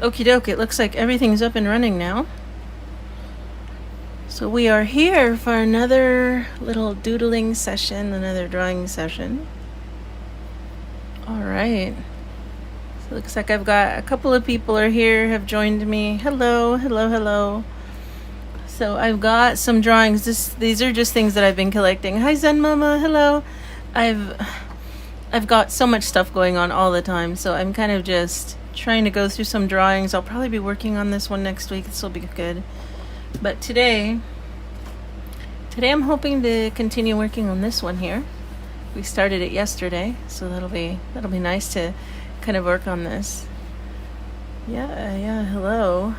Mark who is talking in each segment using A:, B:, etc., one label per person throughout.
A: Okie doke, it looks like everything's up and running now. So we are here for another little doodling session, another drawing session. Alright. So it looks like I've got a couple of people are here, have joined me. Hello, hello, hello. So I've got some drawings. These are just things that I've been collecting. Hi Zen Mama, hello. I've got so much stuff going on all the time, so I'm kind of just trying to go through some drawings. I'll probably be working on this one next week. This will be good. But today I'm hoping to continue working on this one here. We started it yesterday, so that'll be nice to kind of work on this. Yeah, hello.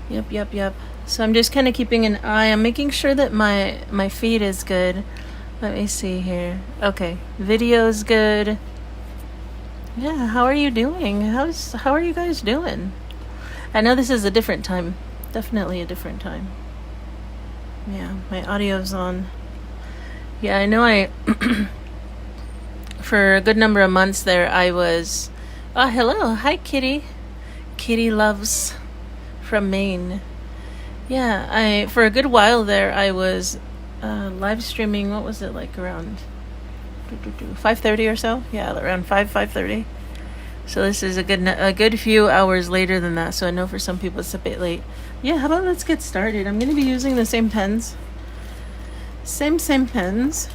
A: Yep. So I'm just kind of keeping an eye. I'm making sure that my feed is good. Let me see here. Okay, video's good. Yeah, how are you doing? How are you guys doing? I know this is a different time. Definitely a different time. Yeah, my audio's on. Yeah, I know for a good number of months there I was... Oh, hello. Hi, Kitty. Kitty Loves from Maine. Yeah, for a good while there I was live streaming. What was it, like around 5:30 or so? Yeah, around 5:30. So this is a good few hours later than that, so I know for some people it's a bit late. Yeah, how about let's get started. I'm going to be using the same pens. Same pens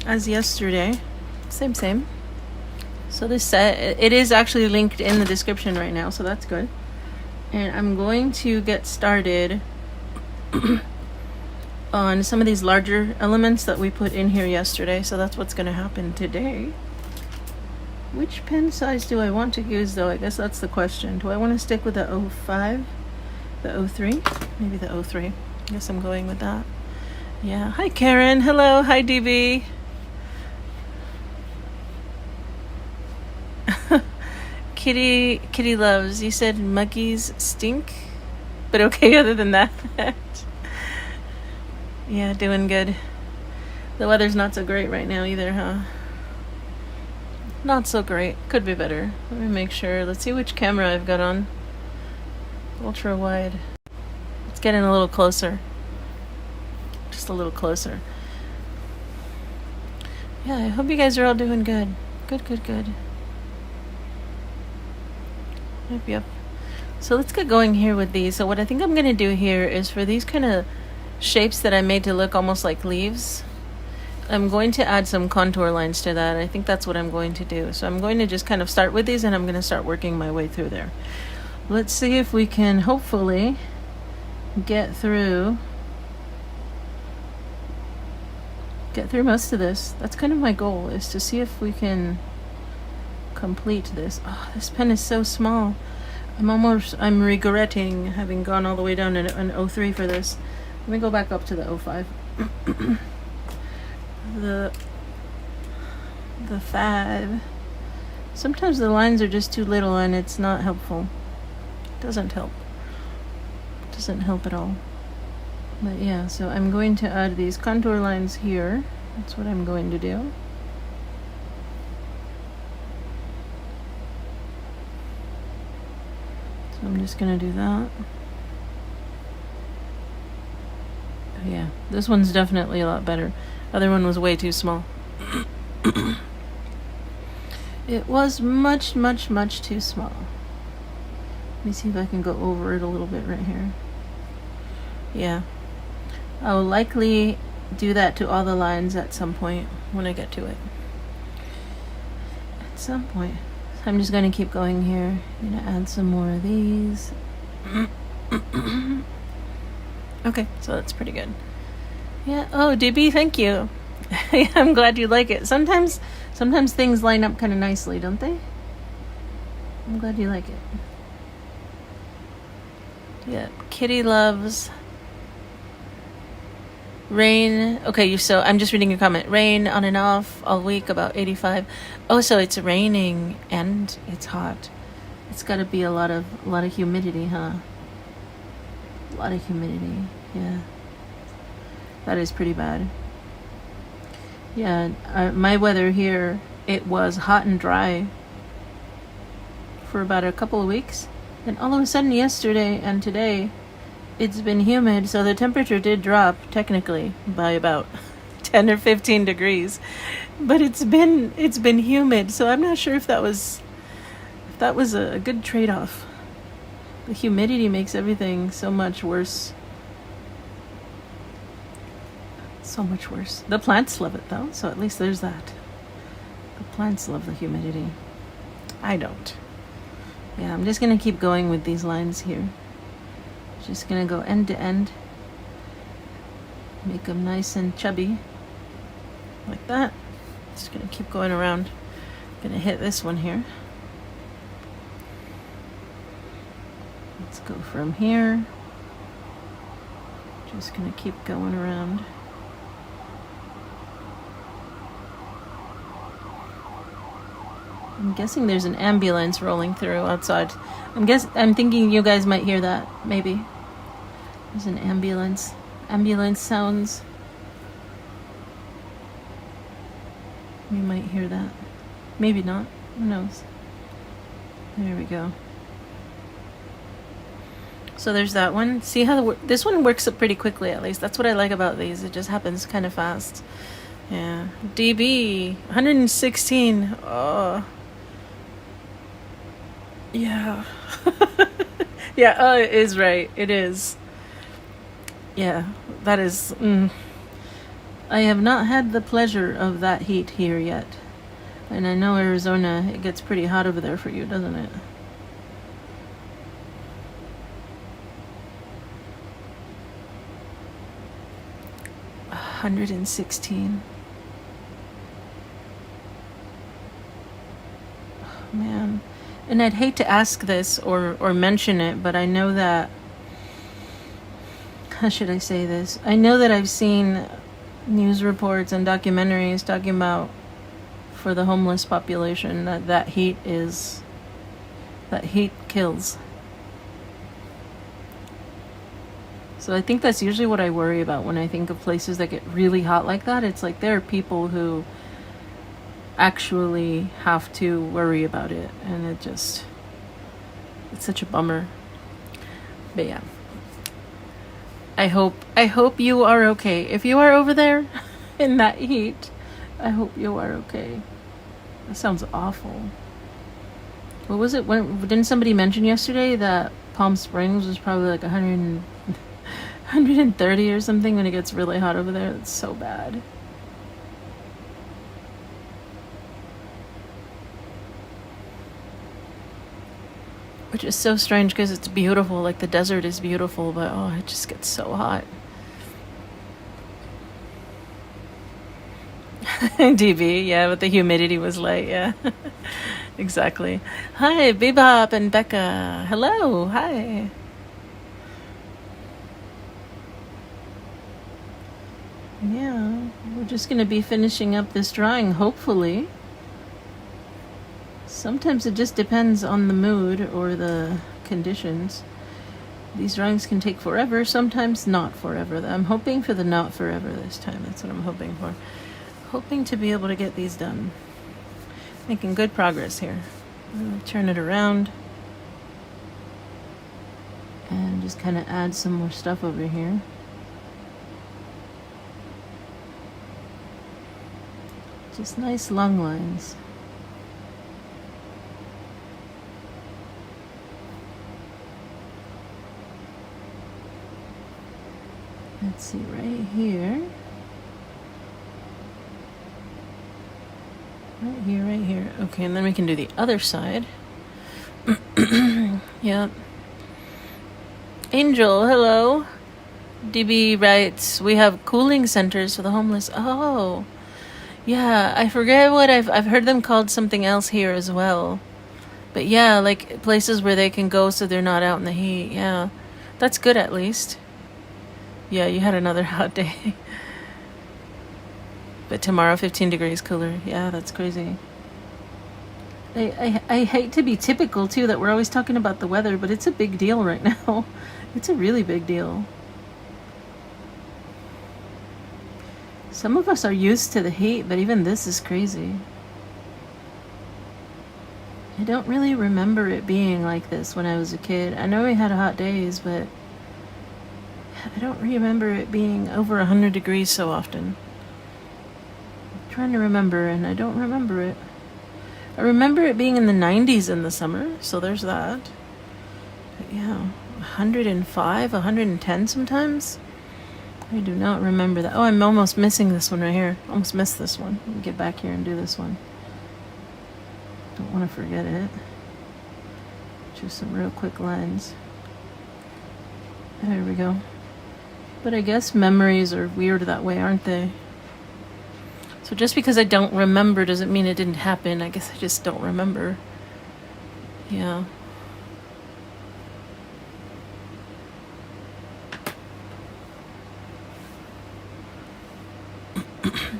A: as yesterday. Same. So this set, it is actually linked in the description right now, so that's good. And I'm going to get started on some of these larger elements that we put in here yesterday, so that's what's going to happen today. Which pen size do I want to use, though? I guess that's the question. Do I want to stick with the 05? The 03? Maybe the 03. I guess I'm going with that. Yeah. Hi, Karen. Hello. Hi, DB. Kitty Loves. You said muggies stink? But okay other than that. Yeah, doing good. The weather's not so great right now either, huh? Not so great. Could be better. Let me make sure. Let's see which camera I've got on. Ultra wide. It's getting a little closer. Just a little closer. Yeah, I hope you guys are all doing good. Good. Yep. So let's get going here with these. So what I think I'm going to do here is for these kind of shapes that I made to look almost like leaves, I'm going to add some contour lines to that. I think that's what I'm going to do. So I'm going to just kind of start with these and I'm going to start working my way through there. Let's see if we can hopefully get through most of this. That's kind of my goal, is to see if we can complete this. Oh, this pen is so small. I'm regretting having gone all the way down to an 03 for this. Let me go back up to the 05. the 5. Sometimes the lines are just too little and it's not helpful. Doesn't help at all. But yeah, so I'm going to add these contour lines here. That's what I'm going to do. So I'm just going to do that. Yeah, this one's definitely a lot better. Other one was way too small. It was much too small. Let me see if I can go over it a little bit right here. Yeah. I will likely do that to all the lines at some point when I get to it. At some point. So I'm just going to keep going here. I'm going to add some more of these. Okay, so that's pretty good. Yeah. Oh, DB, thank you. I'm glad you like it. Sometimes things line up kind of nicely, don't they? I'm glad you like it. Yeah. Kitty Loves rain. Okay, so I'm just reading your comment. Rain on and off all week, about 85. Oh, so it's raining and it's hot. It's got to be a lot of humidity, huh? A lot of humidity. Yeah. That is pretty bad. Yeah, my weather here, it was hot and dry for about a couple of weeks. And all of a sudden yesterday and today, it's been humid, so the temperature did drop technically by about 10 or 15 degrees. But it's been humid, so I'm not sure if that was a good trade-off. The humidity makes everything so much worse. So much worse. The plants love it though, so at least there's that. The plants love the humidity. I don't. Yeah, I'm just gonna keep going with these lines here. Just gonna go end to end. Make them nice and chubby. Like that. Just gonna keep going around. Gonna hit this one here. Let's go from here. Just gonna keep going around. I'm guessing there's an ambulance rolling through outside. I'm thinking you guys might hear that, maybe. There's an ambulance. Ambulance sounds. You might hear that. Maybe not. Who knows? There we go. So there's that one. See how this one works up pretty quickly, at least. That's what I like about these. It just happens kind of fast. Yeah. DB 116. Oh. Yeah. Yeah, it is right. It is. Yeah, that is. I have not had the pleasure of that heat here yet. And I know Arizona, it gets pretty hot over there for you, doesn't it? Oh, 116. Oh, man. And I'd hate to ask this or mention it, but I know that, how should I say this? I know that I've seen news reports and documentaries talking about, for the homeless population, that heat kills. So I think that's usually what I worry about when I think of places that get really hot like that. It's like there are people who actually have to worry about it, and it's such a bummer. But yeah, I hope you are okay. If you are over there in that heat, I hope you are okay. That sounds awful. What was it? Didn't somebody mention yesterday that Palm Springs was probably like 130 or something when it gets really hot over there? That's so bad. Which is so strange because it's beautiful, like the desert is beautiful, but oh, it just gets so hot. DB, yeah, but the humidity was light, yeah. Exactly. Hi, Bebop and Becca. Hello, hi. Yeah, we're just going to be finishing up this drawing, hopefully. Sometimes it just depends on the mood or the conditions. These drawings can take forever, sometimes not forever. I'm hoping for the not forever this time. That's what I'm hoping for. Hoping to be able to get these done. Making good progress here. I'm going to turn it around. And just kind of add some more stuff over here. Just nice long lines. Let's see, right here. Right here. Okay, and then we can do the other side. Yep. Angel, hello. DB writes, we have cooling centers for the homeless. Oh, yeah, I forget what I've heard them called something else here as well. But yeah, like places where they can go so they're not out in the heat. Yeah, that's good at least. Yeah, you had another hot day. But tomorrow, 15 degrees cooler. Yeah, that's crazy. I hate to be typical, too, that we're always talking about the weather, but it's a big deal right now. It's a really big deal. Some of us are used to the heat, but even this is crazy. I don't really remember it being like this when I was a kid. I know we had hot days, but I don't remember it being over 100 degrees so often. I'm trying to remember, and I don't remember it. I remember it being in the 90s in the summer, so there's that. But yeah, 105, 110 sometimes. I do not remember that. Oh, I'm almost missing this one right here. Almost missed this one. Let me get back here and do this one. Don't want to forget it. Just some real quick lines. There we go. But I guess memories are weird that way, aren't they? So just because I don't remember doesn't mean it didn't happen. I guess I just don't remember. Yeah.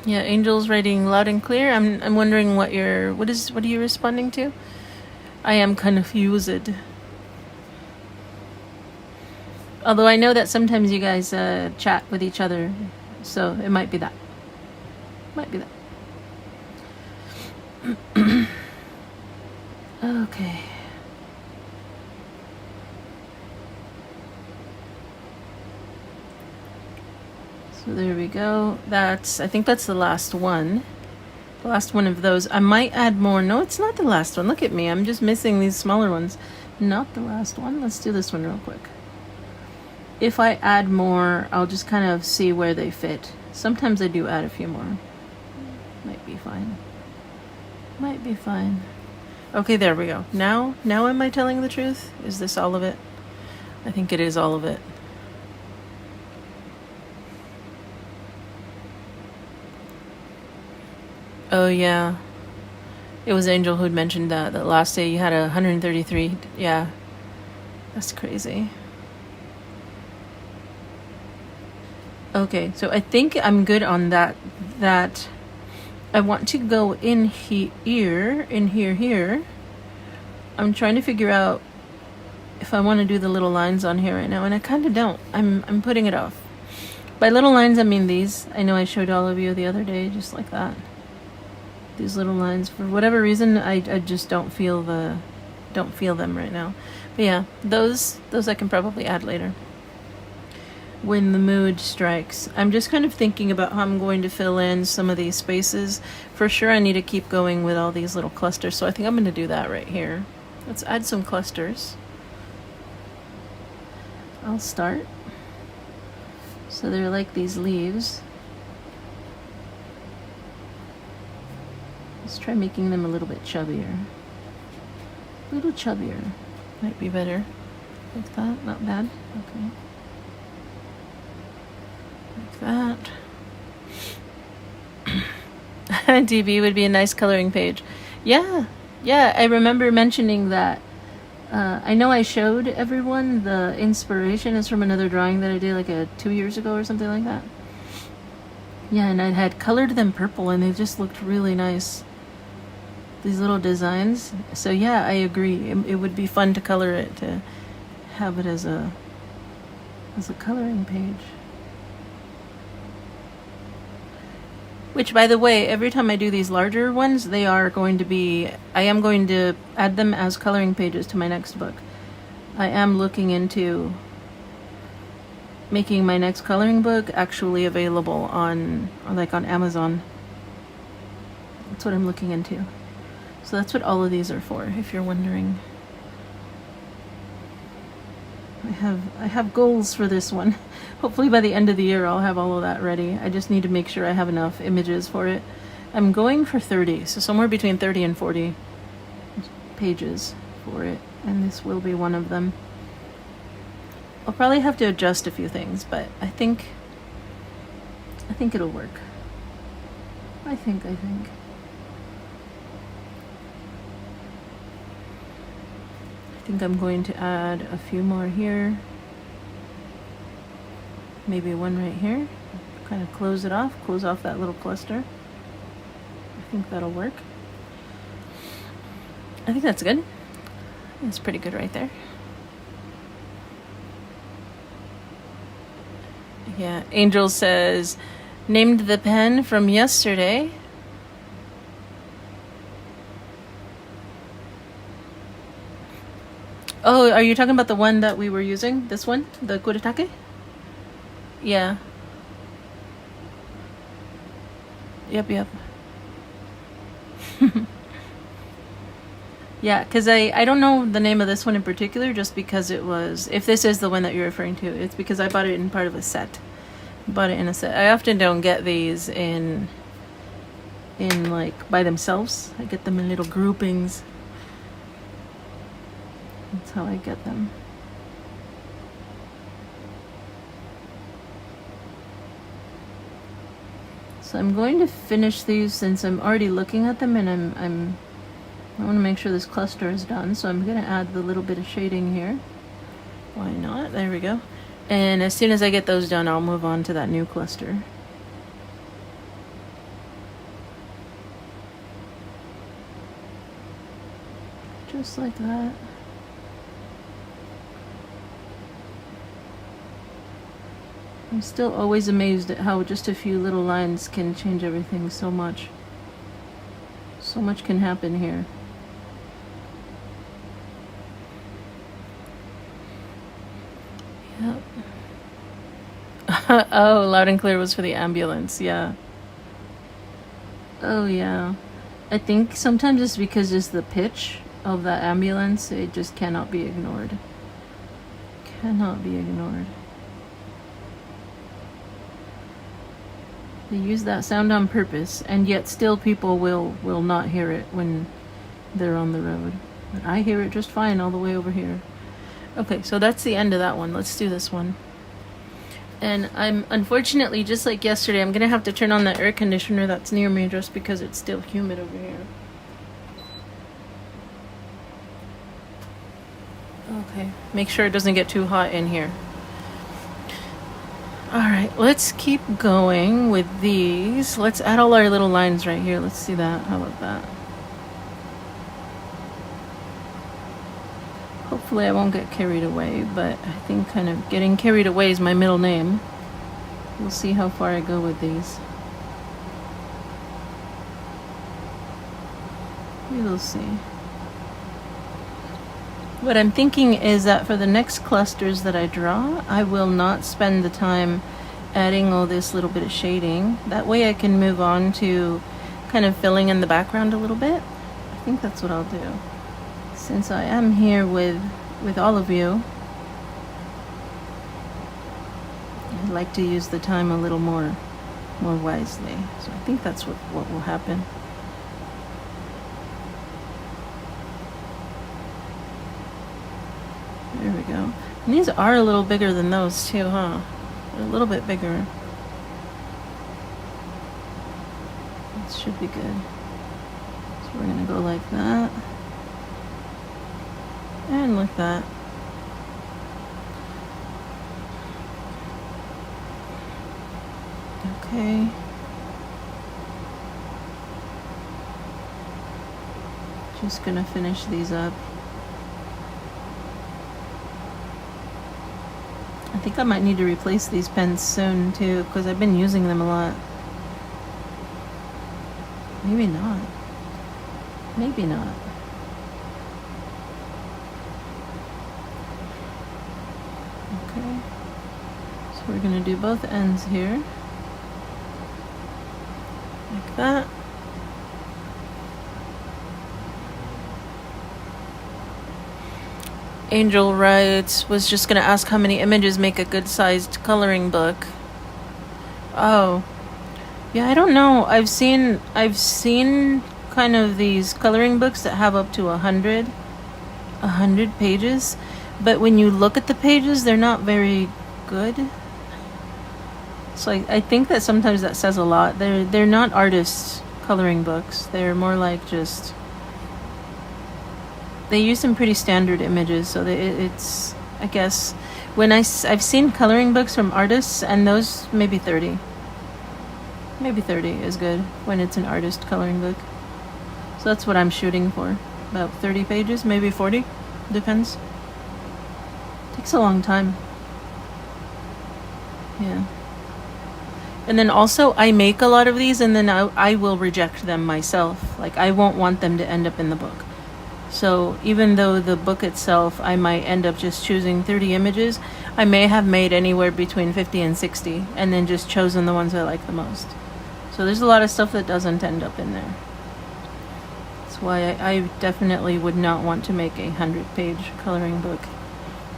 A: Yeah, Angel's writing loud and clear. I'm wondering what are you responding to? I am confused. Although I know that sometimes you guys chat with each other, so it might be that. Okay. So there we go. I think that's the last one. The last one of those. I might add more. No, it's not the last one. Look at me. I'm just missing these smaller ones. Not the last one. Let's do this one real quick. If I add more, I'll just kind of see where they fit. Sometimes I do add a few more. Might be fine. Okay, there we go. Now am I telling the truth? Is this all of it? I think it is all of it. Oh, yeah. It was Angel who'd mentioned that last day you had 133. Yeah. That's crazy. Okay, so I think I'm good on that. I want to go in here. I'm trying to figure out if I want to do the little lines on here right now, and I kind of don't. I'm putting it off. By little lines, I mean these. I know I showed all of you the other day, just like that. These little lines, for whatever reason, I just don't feel them right now. But yeah, those I can probably add later when the mood strikes. I'm just kind of thinking about how I'm going to fill in some of these spaces. For sure, I need to keep going with all these little clusters, so I think I'm going to do that right here. Let's add some clusters. I'll start. So they're like these leaves. Let's try making them a little bit chubbier. A little chubbier. Might be better. Like that. Not bad. Okay. Like that. DB would be a nice coloring page. Yeah. I remember mentioning that. I know I showed everyone the inspiration is from another drawing that I did like 2 years ago or something like that. Yeah, and I had colored them purple and they just looked really nice. These little designs. So yeah, I agree. It would be fun to color it, to have it as a coloring page. Which, by the way, every time I do these larger ones, I am going to add them as coloring pages to my next book. I am looking into making my next coloring book actually available on Amazon. That's what I'm looking into. So that's what all of these are for, if you're wondering. I have goals for this one. Hopefully by the end of the year I'll have all of that ready. I just need to make sure I have enough images for it. I'm going for 30, so somewhere between 30 and 40 pages for it, and this will be one of them. I'll probably have to adjust a few things, but I think it'll work. I think. I think I'm going to add a few more here. Maybe one right here. Kind of close off that little cluster. I think that'll work. I think that's good. That's pretty good right there. Yeah, Angel says, named the pen from yesterday. Oh, are you talking about the one that we were using? This one? The kuretake? Yeah. Yep. Yeah, because I don't know the name of this one in particular, just because it was, if this is the one that you're referring to, it's because I bought it in part of a set. Bought it in a set. I often don't get these in like by themselves. I get them in little groupings. That's how I get them. So I'm going to finish these since I'm already looking at them, and I want to make sure this cluster is done. So I'm going to add the little bit of shading here. Why not? There we go. And as soon as I get those done, I'll move on to that new cluster. Just like that. I'm still always amazed at how just a few little lines can change everything so much. So much can happen here. Yep. Oh, loud and clear was for the ambulance, yeah. Oh, yeah. I think sometimes it's because it's the pitch of that ambulance. It just cannot be ignored. Cannot be ignored. They use that sound on purpose, and yet still people will not hear it when they're on the road. But I hear it just fine all the way over here. Okay, so that's the end of that one. Let's do this one. And I'm, unfortunately, just like yesterday, I'm gonna have to turn on the air conditioner that's near me just because it's still humid over here. Okay, make sure it doesn't get too hot in here. Alright, let's keep going with these. Let's add all our little lines right here. Let's see that. How about that? Hopefully I won't get carried away, but I think kind of getting carried away is my middle name. We'll see how far I go with these. We will see. What I'm thinking is that for the next clusters that I draw, I will not spend the time adding all this little bit of shading. That way I can move on to kind of filling in the background a little bit. I think that's what I'll do. Since I am here with all of you, I'd like to use the time a little more wisely. So I think that's what will happen. There we go. And these are a little bigger than those too, huh? They're a little bit bigger. This should be good. So we're gonna go like that. And like that. Okay. Just gonna finish these up. I think I might need to replace these pens soon too, because I've been using them a lot. Maybe not. Maybe not. Okay. So we're gonna do both ends here. Like that. Angel writes, was just gonna ask how many images make a good sized coloring book. Oh. Yeah, I don't know. I've seen kind of these coloring books that have up to 100 pages, but when you look at the pages, they're not very good. So I think that sometimes that says a lot. They're not artists' coloring books. They're more like just, they use some pretty standard images, so it's, I guess, when I've seen coloring books from artists, and those maybe 30. Maybe 30 is good when it's an artist coloring book. So that's what I'm shooting for. About 30 pages, maybe 40. Depends. Takes a long time. Yeah. And then also, I make a lot of these, and then I will reject them myself. Like, I won't want them to end up in the book. So even though the book itself, I might end up just choosing 30 images, I may have made anywhere between 50 and 60 and then just chosen the ones I like the most. So there's a lot of stuff that doesn't end up in there. That's why I definitely would not want to make a 100-page coloring book.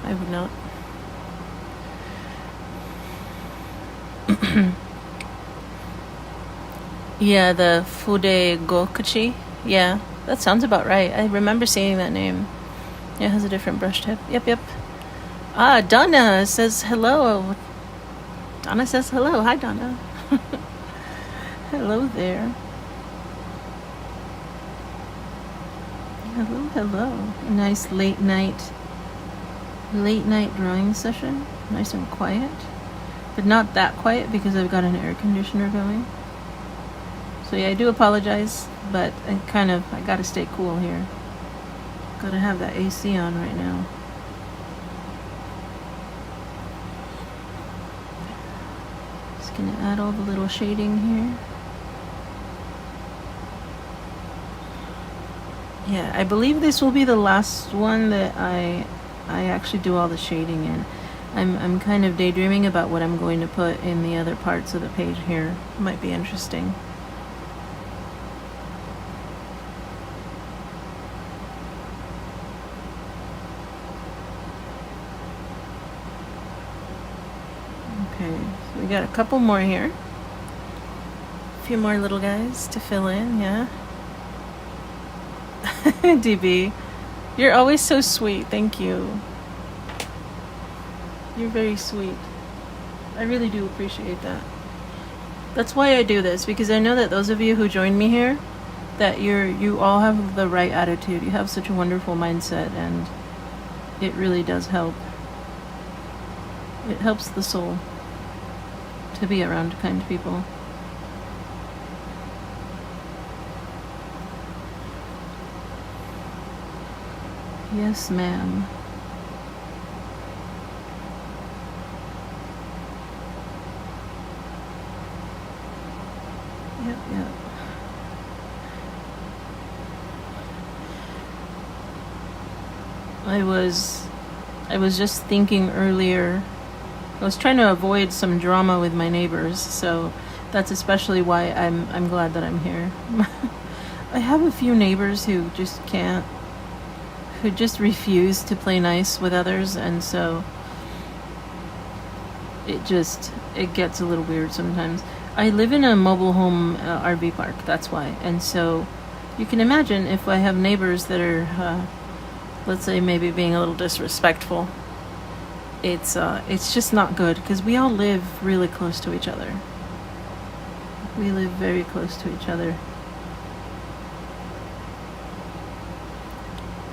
A: I would not. Yeah, the Fude Gokuchi. Yeah, that sounds about right. I remember seeing that name. It has a different brush tip. Yep. Ah, Donna says hello. Donna says hello. Hi, Donna. Hello there. Hello. A nice late night drawing session. Nice and quiet. But not that quiet because I've got an air conditioner going. So yeah, I do apologize, but I gotta stay cool here. Gotta have that AC on right now. Just gonna add all the little shading here. Yeah, I believe this will be the last one that I actually do all the shading in. I'm kind of daydreaming about what I'm going to put in the other parts of the page here. Might be interesting. Okay, so we got a couple more here. A few more little guys to fill in, yeah. DB, you're always so sweet. Thank you. You're very sweet. I really do appreciate that. That's why I do this, because I know that those of you who join me here, that you all have the right attitude. You have such a wonderful mindset, and it really does help. It helps the soul to be around kind people. Yes, ma'am. Yep. I was just thinking earlier, I was trying to avoid some drama with my neighbors, so that's especially why I'm glad that I'm here. I have a few neighbors who just refuse to play nice with others, and so it gets a little weird sometimes. I live in a mobile home RV park, that's why. And so you can imagine if I have neighbors that are, let's say, maybe being a little disrespectful, it's just not good, because we all live really close to each other. We live very close to each other.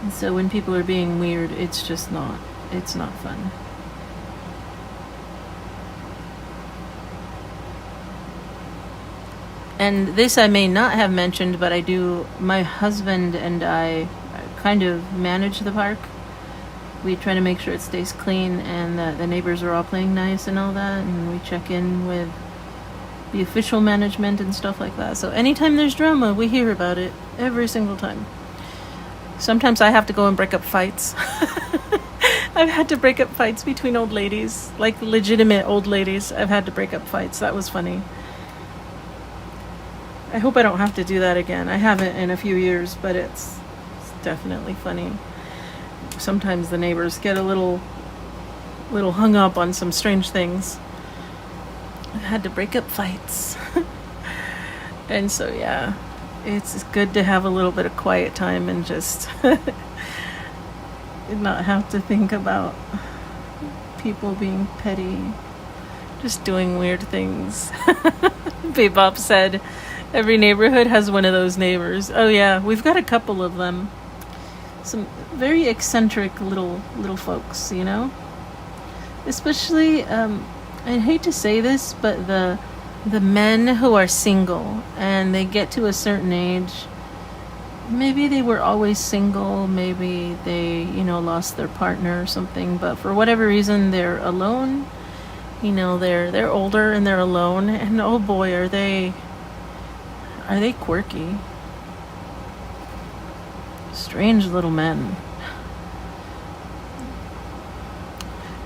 A: And so when people are being weird, it's not fun. And this I may not have mentioned, but I do. My husband and I kind of manage the park. We try to make sure it stays clean and that the neighbors are all playing nice and all that, and we check in with the official management and stuff like that. So anytime there's drama, we hear about it every single time. Sometimes I have to go and break up fights. I've had to break up fights between old ladies, like legitimate old ladies. I've had to break up fights. That was funny. I hope I don't have to do that again. I haven't in a few years, but it's definitely funny. Sometimes the neighbors get a little hung up on some strange things. I've had to break up fights. And so, yeah, it's good to have a little bit of quiet time and just not have to think about people being petty, just doing weird things. Bebop said, every neighborhood has one of those neighbors. Oh yeah, we've got a couple of them. Some very eccentric little folks, you know? Especially, I hate to say this, but the men who are single and they get to a certain age, maybe they were always single, maybe they, lost their partner or something, but for whatever reason they're alone. They're older and they're alone, and oh boy, are they quirky. Strange little men.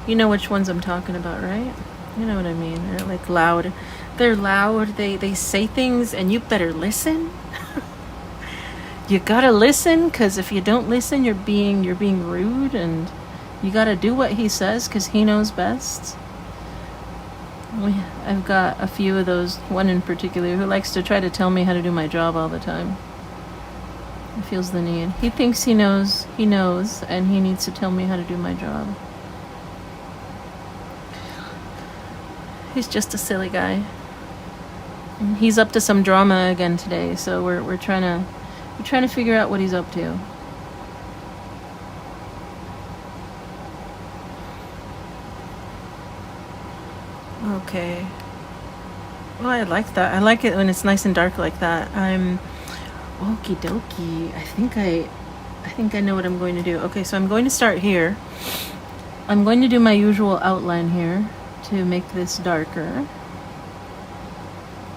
A: You know which ones I'm talking about, right? You know what I mean. They're like loud. They're loud. They say things and you better listen. You gotta listen, because if you don't listen, you're being rude, and you gotta do what he says because he knows best. I've got a few of those. One in particular who likes to try to tell me how to do my job all the time. He feels the need. He thinks he knows, and he needs to tell me how to do my job. He's just a silly guy. And he's up to some drama again today, so we're trying to figure out what he's up to. Okay. Well, I like that. I like it when it's nice and dark like that. I'm okie dokie. I think I know what I'm going to do. Okay, so I'm going to start here. I'm going to do my usual outline here to make this darker.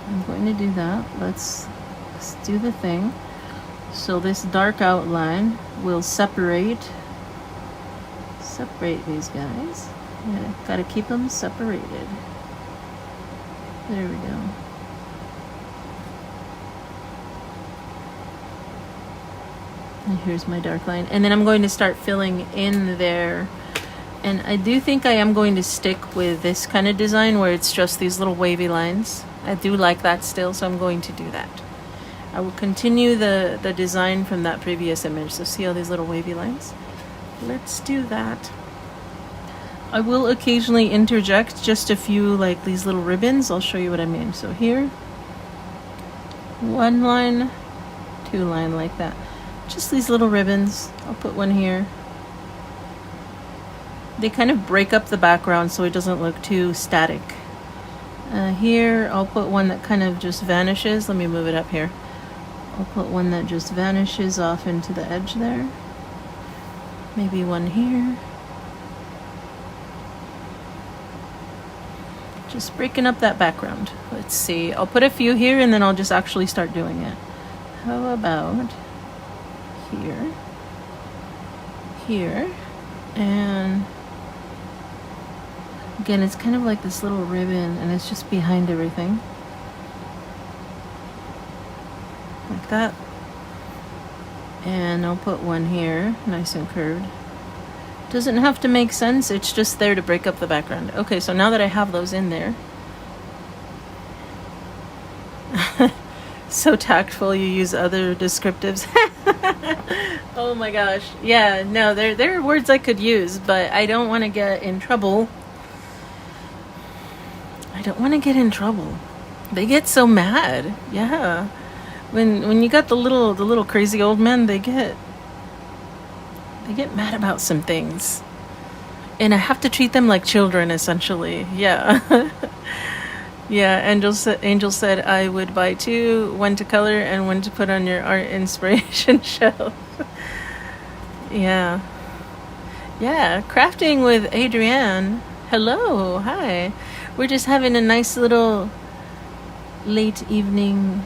A: I'm going to do that. Let's do the thing. So this dark outline will separate these guys. Yeah, gotta keep them separated. There we go. And here's my dark line. And then I'm going to start filling in there. And I do think I am going to stick with this kind of design where it's just these little wavy lines. I do like that still, so I'm going to do that. I will continue the design from that previous image. So see all these little wavy lines? Let's do that. I will occasionally interject just a few, like these little ribbons. I'll show you what I mean. So here, one line, two line, like that. Just these little ribbons. I'll put one here. They kind of break up the background so it doesn't look too static. Here, I'll put one that kind of just vanishes. Let me move it up here. I'll put one that just vanishes off into the edge there. Maybe one here. Just breaking up that background. Let's see. I'll put a few here and then I'll just actually start doing it. How about here, here, and again, it's kind of like this little ribbon and it's just behind everything. Like that. And I'll put one here, nice and curved. Doesn't have to make sense, it's just there to break up the background. Okay, so now that I have those in there. So tactful, you use other descriptives. Oh my gosh. Yeah, no, there are words I could use, but I don't want to get in trouble. I don't want to get in trouble. They get so mad. Yeah. When you got the little crazy old men, they get mad about some things. And I have to treat them like children, essentially. Yeah. Yeah, Angel said I would buy two, one to color and one to put on your art inspiration shelf. Yeah. Yeah, crafting with Adrienne. Hello, hi. We're just having a nice little late evening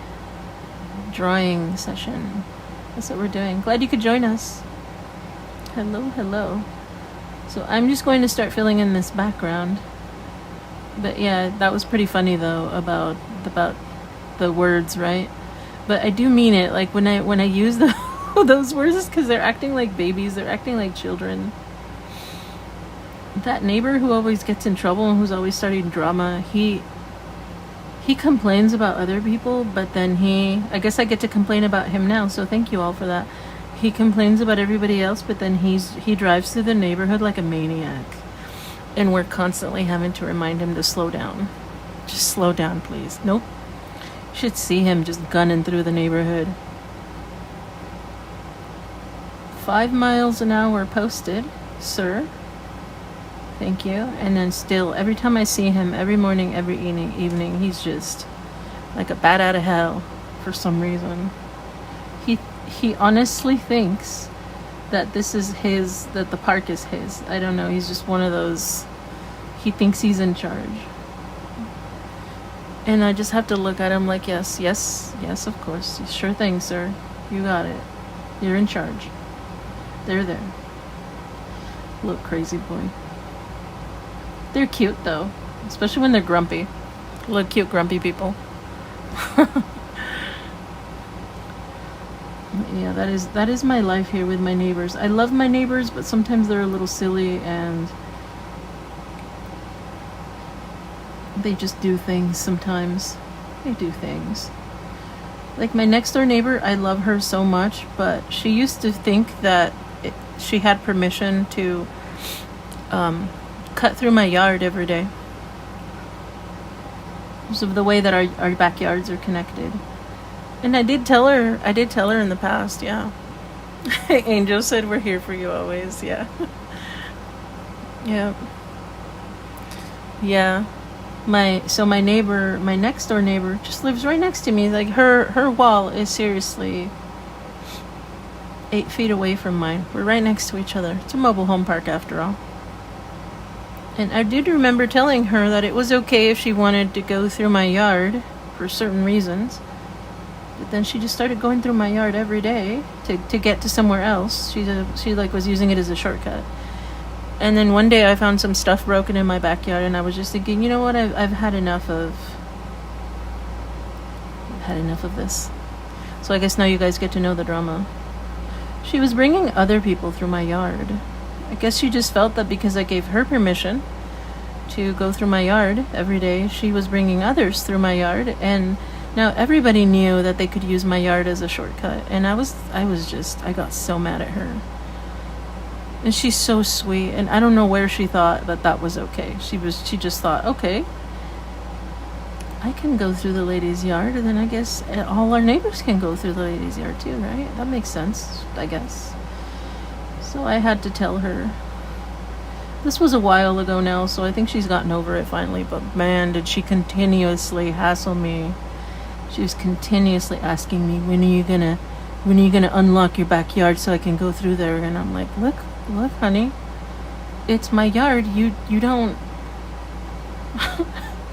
A: drawing session. That's what we're doing. Glad you could join us. Hello, hello. So I'm just going to start filling in this background. But yeah, that was pretty funny though about the words, right? But I do mean it. Like when I use those words, it's because they're acting like babies. They're acting like children. That neighbor who always gets in trouble and who's always starting drama, he complains about other people, but then I guess I get to complain about him now. So thank you all for that. He complains about everybody else, but then he drives through the neighborhood like a maniac. And we're constantly having to remind him to slow down. Just slow down, please. Nope. You should see him just gunning through the neighborhood. 5 miles an hour posted, sir. Thank you. And then still, every time I see him, every morning, every evening, he's just like a bat out of hell for some reason. He honestly thinks that this is his, that the park is his. I don't know, he's just one of those, he thinks he's in charge. And I just have to look at him like, yes, of course. Sure thing, sir. You got it. You're in charge. There. Little crazy boy. They're cute though, especially when they're grumpy. Little cute grumpy people. Yeah, that is my life here with my neighbors. I love my neighbors, but sometimes they're a little silly and they just do things sometimes. They do things. Like my next door neighbor, I love her so much, but she used to think that she had permission to cut through my yard every day. Because of the way that our backyards are connected. And I did tell her in the past, yeah. Angel said we're here for you always, yeah. Yeah. Yeah. My next door neighbor just lives right next to me. Like her wall is seriously 8 feet away from mine. We're right next to each other. It's a mobile home park after all. And I did remember telling her that it was okay if she wanted to go through my yard for certain reasons. But then she just started going through my yard every day to get to somewhere else. She like was using it as a shortcut. And then one day I found some stuff broken in my backyard, and I was just thinking, you know what? I've had enough of this. So I guess now you guys get to know the drama. She was bringing other people through my yard. I guess she just felt that because I gave her permission to go through my yard every day, she was bringing others through my yard, and now everybody knew that they could use my yard as a shortcut. And I got so mad at her. And she's so sweet, and I don't know where she thought that was okay. She just thought, okay, I can go through the lady's yard, and then I guess all our neighbors can go through the lady's yard too, right? That makes sense, I guess. So I had to tell her. This was a while ago now, so I think she's gotten over it finally, but man, did she continuously hassle me. She was continuously asking me, when are you gonna unlock your backyard so I can go through there? And I'm like, look, honey, it's my yard. You don't.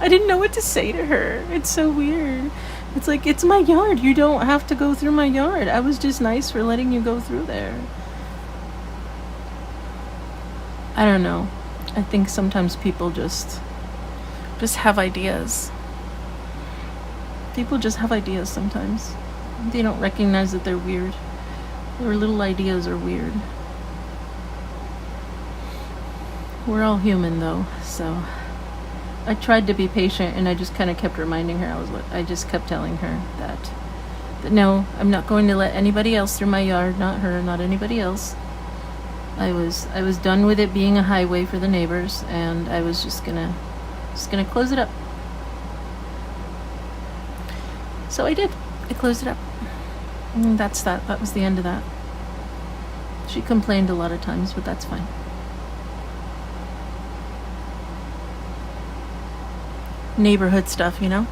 A: I didn't know what to say to her. It's so weird. It's like, it's my yard. You don't have to go through my yard. I was just nice for letting you go through there. I don't know. I think sometimes people just have ideas. People just have ideas sometimes. They don't recognize that they're weird. Their little ideas are weird. We're all human though, so I tried to be patient, and I just kind of kept reminding her. I just kept telling her that no, I'm not going to let anybody else through my yard, not her, not anybody else. I was done with it being a highway for the neighbors, and I was just gonna close it up. So I did. I closed it up. And that's that. That was the end of that. She complained a lot of times, but that's fine. Neighborhood stuff, you know?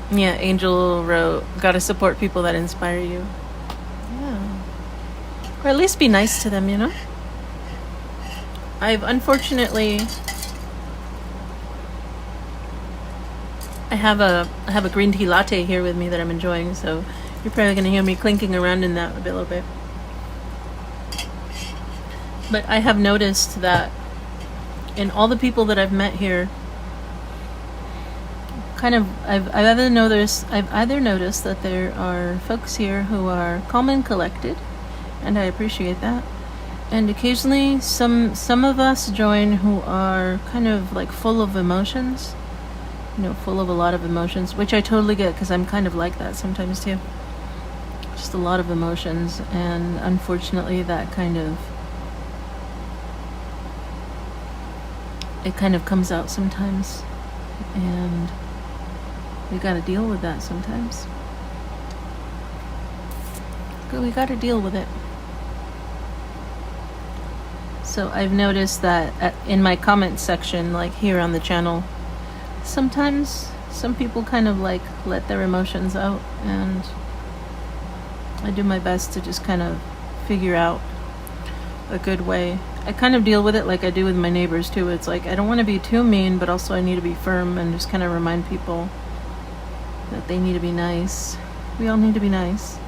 A: Yeah, Angel wrote, gotta support people that inspire you. Yeah. Or at least be nice to them, you know? I've unfortunately... I have a green tea latte here with me that I'm enjoying, so you're probably going to hear me clinking around in that a little bit. But I have noticed that in all the people that I've met here, I've either noticed that there are folks here who are calm and collected, and I appreciate that. And occasionally some of us join who are kind of like full of emotions. You know, full of a lot of emotions, which I totally get, because I'm kind of like that sometimes too. Just a lot of emotions, and unfortunately that kind of comes out sometimes, and we gotta deal with that sometimes. We gotta deal with it. So I've noticed that in my comment section, like here on the channel, sometimes some people kind of like let their emotions out, and I do my best to just kind of figure out a good way. I kind of deal with it like I do with my neighbors too. It's like I don't want to be too mean, but also I need to be firm and just kind of remind people that they need to be nice. We all need to be nice.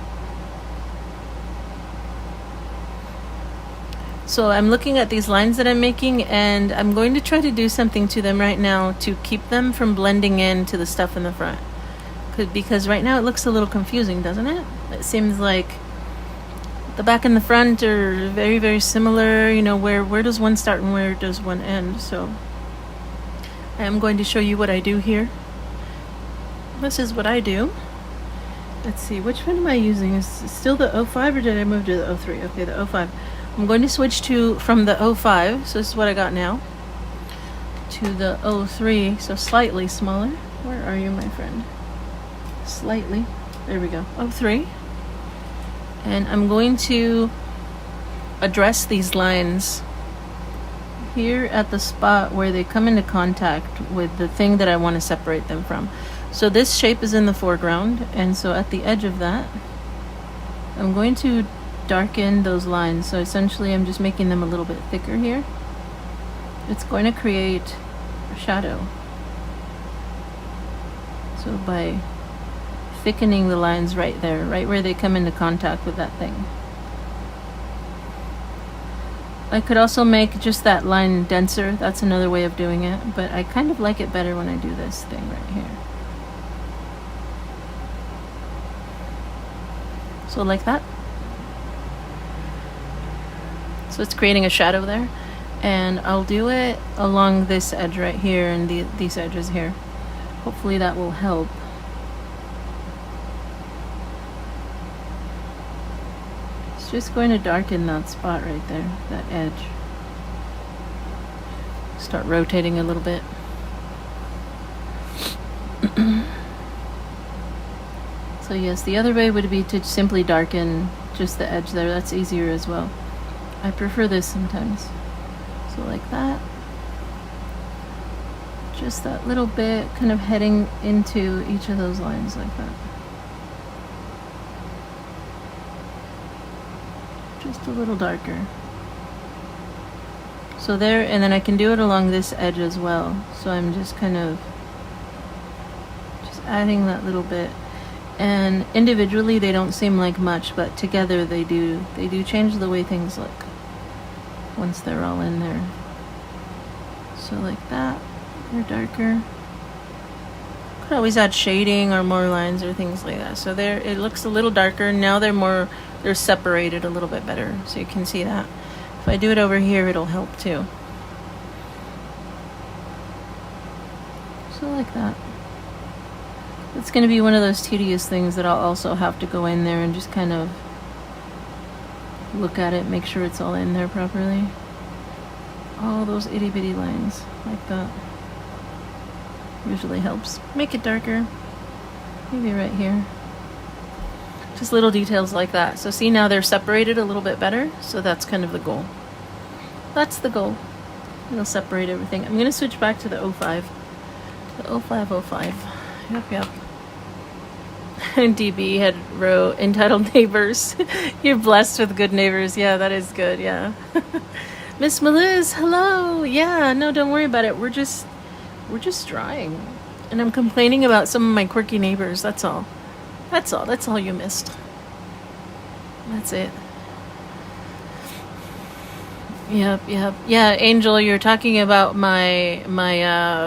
A: So I'm looking at these lines that I'm making, and I'm going to try to do something to them right now to keep them from blending into the stuff in the front. Because right now it looks a little confusing, doesn't it? It seems like the back and the front are very, very similar. You know, where does one start and where does one end? So I am going to show you what I do here. This is what I do. Let's see, which one am I using? Is it still the 05 or did I move to the 03? Okay, the 05. I'm going to switch from the 05, so this is what I got now, to the 03, so slightly smaller. Where are you, my friend? Slightly. There we go. 03. And I'm going to address these lines here at the spot where they come into contact with the thing that I want to separate them from. So this shape is in the foreground, and so at the edge of that, I'm going to darken those lines. So essentially I'm just making them a little bit thicker here. It's going to create a shadow. So by thickening the lines right there, right where they come into contact with that thing. I could also make just that line denser. That's another way of doing it, but I kind of like it better when I do this thing right here. So like that. So it's creating a shadow there, and I'll do it along this edge right here and these edges here. Hopefully that will help. It's just going to darken that spot right there, that edge. Start rotating a little bit. So yes, the other way would be to simply darken just the edge there. That's easier as well. I prefer this sometimes. So like that. Just that little bit kind of heading into each of those lines like that. Just a little darker. So there, and then I can do it along this edge as well. So I'm just kind of just adding that little bit. And individually they don't seem like much, but together they do change the way things look once they're all in there. So like that, they're darker. Could always add shading or more lines or things like that. So there, it looks a little darker. Now they're separated a little bit better, so you can see that. If I do it over here, it'll help too. So like that. It's going to be one of those tedious things that I'll also have to go in there and just kind of look at it, make sure it's all in there properly. All those itty bitty lines like that usually helps. Make it darker, maybe right here. Just little details like that. So see, now they're separated a little bit better, so that's kind of the goal. That's the goal. It'll separate everything. I'm going to switch back to the 05. The 0505. Yep. DB had wrote entitled Neighbors. You're blessed with good neighbors. Yeah, that is good. Yeah. Miss Meliz, hello. Yeah, no, don't worry about it. We're just trying. And I'm complaining about some of my quirky neighbors. That's all. That's all you missed. That's it. Yep. Yeah, Angel, you're talking about my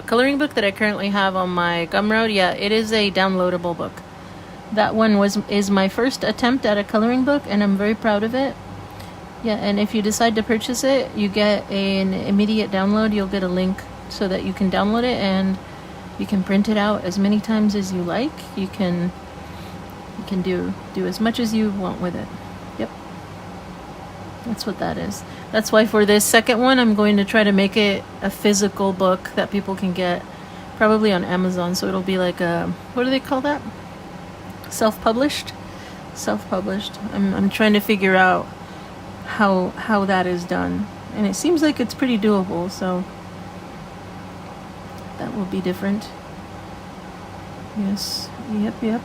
A: coloring book that I currently have on my Gumroad. Yeah, it is a downloadable book. That one is my first attempt at a coloring book, and I'm very proud of it. Yeah, and if you decide to purchase it, you get an immediate download. You'll get a link so that you can download it, and you can print it out as many times as you like. You can do as much as you want with it. Yep. That's what that is. That's why for this second one, I'm going to try to make it a physical book that people can get probably on Amazon. So it'll be like a, what do they call that? Self-published. I'm trying to figure out how that is done, and it seems like it's pretty doable. So that will be different. Yes. Yep.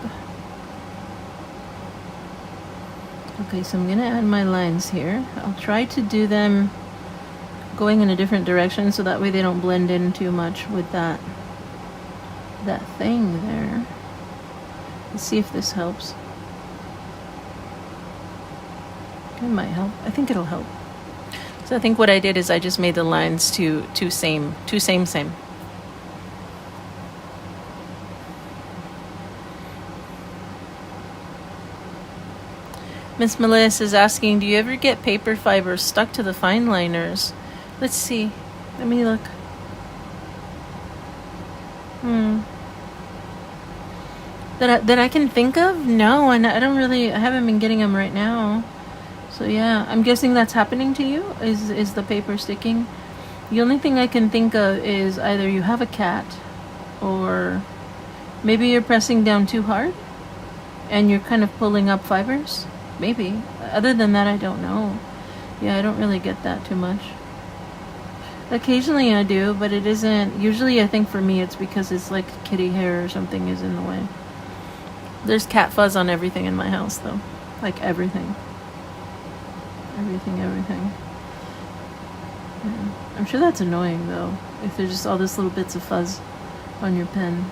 A: Okay, so I'm gonna add my lines here. I'll try to do them going in a different direction so that way they don't blend in too much with that thing there. Let's see if this helps. It might help. I think it'll help. So I think what I did is I just made the lines two same. Miss Melissa is asking, do you ever get paper fibers stuck to the fine liners? Let's see. Let me look. That I can think of? No, and I haven't been getting them right now. So yeah, I'm guessing that's happening to you, is the paper sticking. The only thing I can think of is either you have a cat, or maybe you're pressing down too hard and you're kind of pulling up fibers. Maybe. Other than that, I don't know. Yeah, I don't really get that too much. Occasionally I do, but it isn't. Usually I think for me it's because it's like kitty hair or something is in the way. There's cat fuzz on everything in my house though. Like everything. Everything. Yeah. I'm sure that's annoying though, if there's just all these little bits of fuzz on your pen.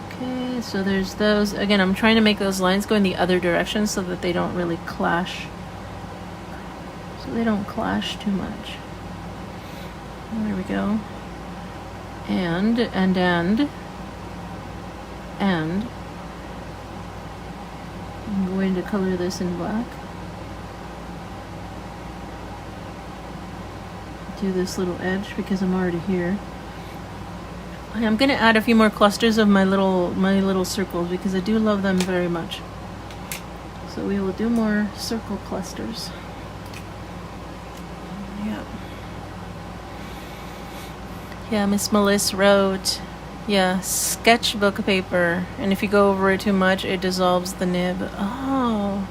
A: Okay, so there's those. Again, I'm trying to make those lines go in the other direction so that they don't really clash. So they don't clash too much. There we go. And I'm going to color this in black. Do this little edge because I'm already here. I'm going to add a few more clusters of my little circles because I do love them very much. So we will do more circle clusters. Yeah, Miss Melissa wrote, yeah, sketchbook paper, and if you go over it too much, it dissolves the nib. Oh,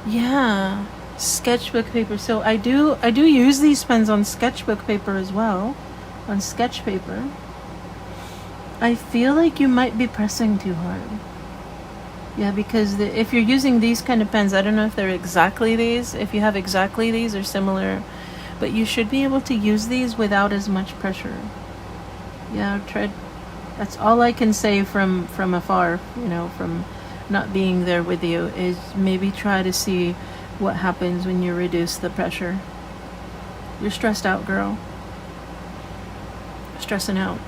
A: yeah, sketchbook paper. So I do use these pens on sketchbook paper as well, on sketch paper. I feel like you might be pressing too hard. Yeah, because if you're using these kind of pens, I don't know if they're exactly these, if you have exactly these or similar, but you should be able to use these without as much pressure. Yeah, that's all I can say from afar, from not being there with you, is maybe try to see what happens when you reduce the pressure. You're stressed out, girl. Stressing out.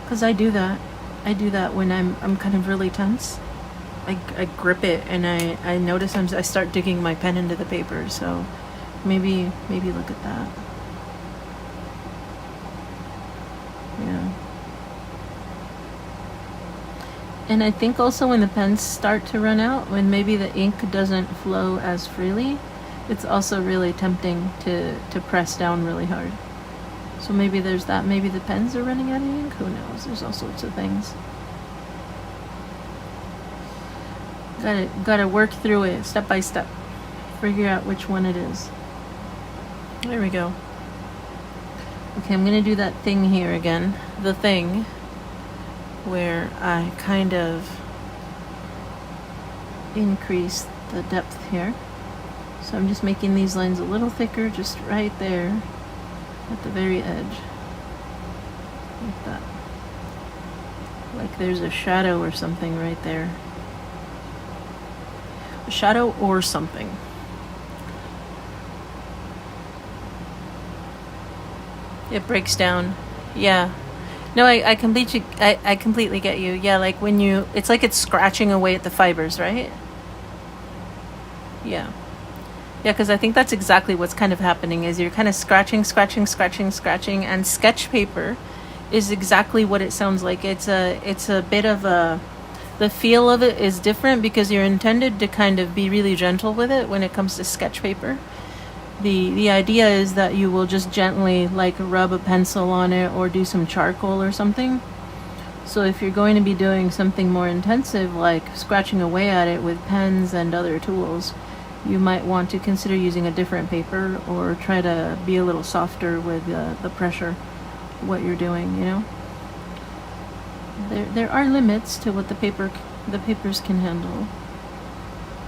A: Because I do that. I do that when I'm kind of really tense. I grip it and I notice I start digging my pen into the paper. So maybe look at that. Yeah. And I think also when the pens start to run out, when maybe the ink doesn't flow as freely, it's also really tempting to press down really hard. So maybe there's that. Maybe the pens are running out of ink. Who knows? There's all sorts of things. Gotta work through it step by step. Figure out which one it is. There we go. Okay, I'm gonna do that thing here again. The thing where I kind of increase the depth here. So I'm just making these lines a little thicker, just right there at the very edge. Like that. Like there's a shadow or something right there. A shadow or something. It breaks down. Yeah. No, I completely get you. Yeah, like when it's like it's scratching away at the fibers, right? Yeah. Yeah, because I think that's exactly what's kind of happening is you're kind of scratching, and sketch paper is exactly what it sounds like. It's a bit of the feel of it is different because you're intended to kind of be really gentle with it when it comes to sketch paper. The idea is that you will just gently like rub a pencil on it or do some charcoal or something. So if you're going to be doing something more intensive like scratching away at it with pens and other tools, you might want to consider using a different paper or try to be a little softer with the pressure, what you're doing, There are limits to what the papers can handle.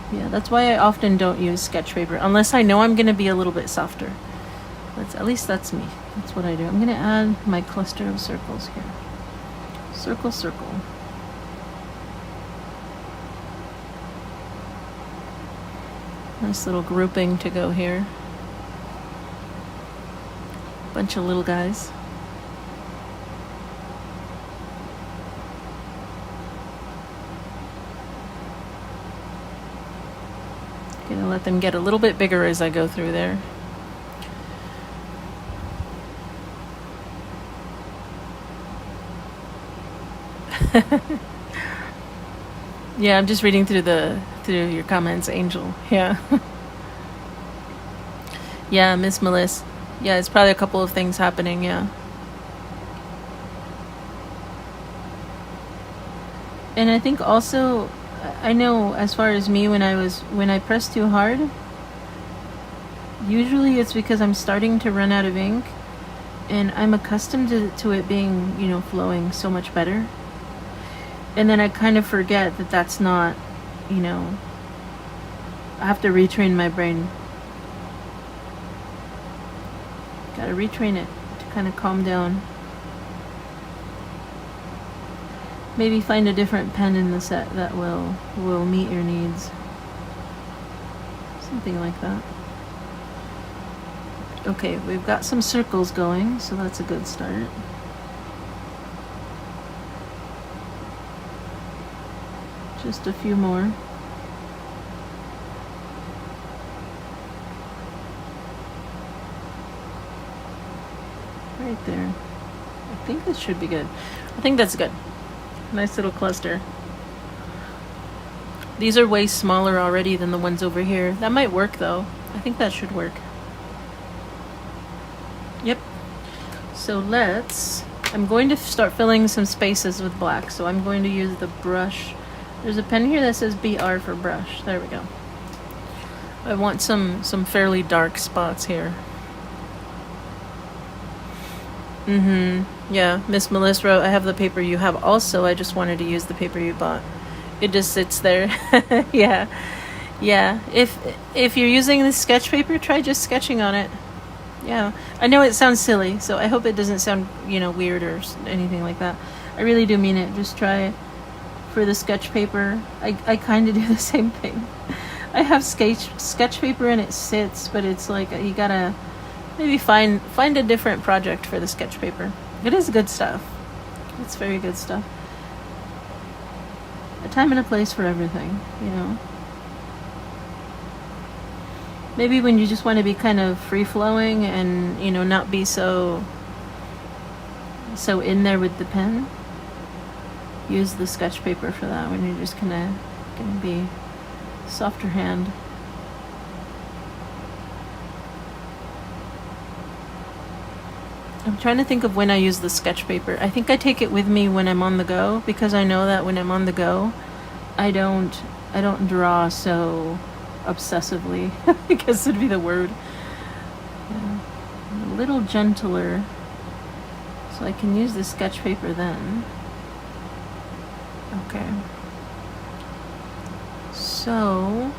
A: Yeah, that's why I often don't use sketch paper unless I know I'm going to be a little bit softer. At least that's me. That's what I do. I'm going to add my cluster of circles here. Circle, circle. Nice little grouping to go here. Bunch of little guys. Gonna let them get a little bit bigger as I go through there. Yeah, I'm just reading through your comments, Angel. Yeah. Yeah, Miss Melissa. Yeah, it's probably a couple of things happening, yeah. And I think also, I know as far as me, when I press too hard, usually it's because I'm starting to run out of ink, and I'm accustomed to it being, you know, flowing so much better. And then I kind of forget that that's not, you know, I have to retrain my brain. Gotta retrain it to kind of calm down. Maybe find a different pen in the set that will meet your needs. Something like that. Okay, we've got some circles going, so that's a good start. Just a few more. Right there. I think this should be good. I think that's good. Nice little cluster. These are way smaller already than the ones over here. That might work though. I think that should work. Yep. So I'm going to start filling some spaces with black. So I'm going to use the brush. There's a pen here that says BR for brush. There we go. I want some fairly dark spots here. Yeah, Miss Melissa wrote, I have the paper you have also. I just wanted to use the paper you bought. It just sits there. Yeah. If you're using this sketch paper, try just sketching on it. Yeah. I know it sounds silly, so I hope it doesn't sound, you know, weird or anything like that. I really do mean it. Just try for the sketch paper. I kind of do the same thing. I have sketch paper and it sits, but it's like you gotta maybe find a different project for the sketch paper. It is good stuff. It's very good stuff. A time and a place for everything, you know. Maybe when you just want to be kind of free-flowing and, you know, not be so in there with the pen, use the sketch paper for that when you're just gonna be softer hand. I'm trying to think of when I use the sketch paper. I think I take it with me when I'm on the go, because I know that when I'm on the go, I don't draw so obsessively. I guess would be the word. Yeah. A little gentler, so I can use the sketch paper then. Okay. So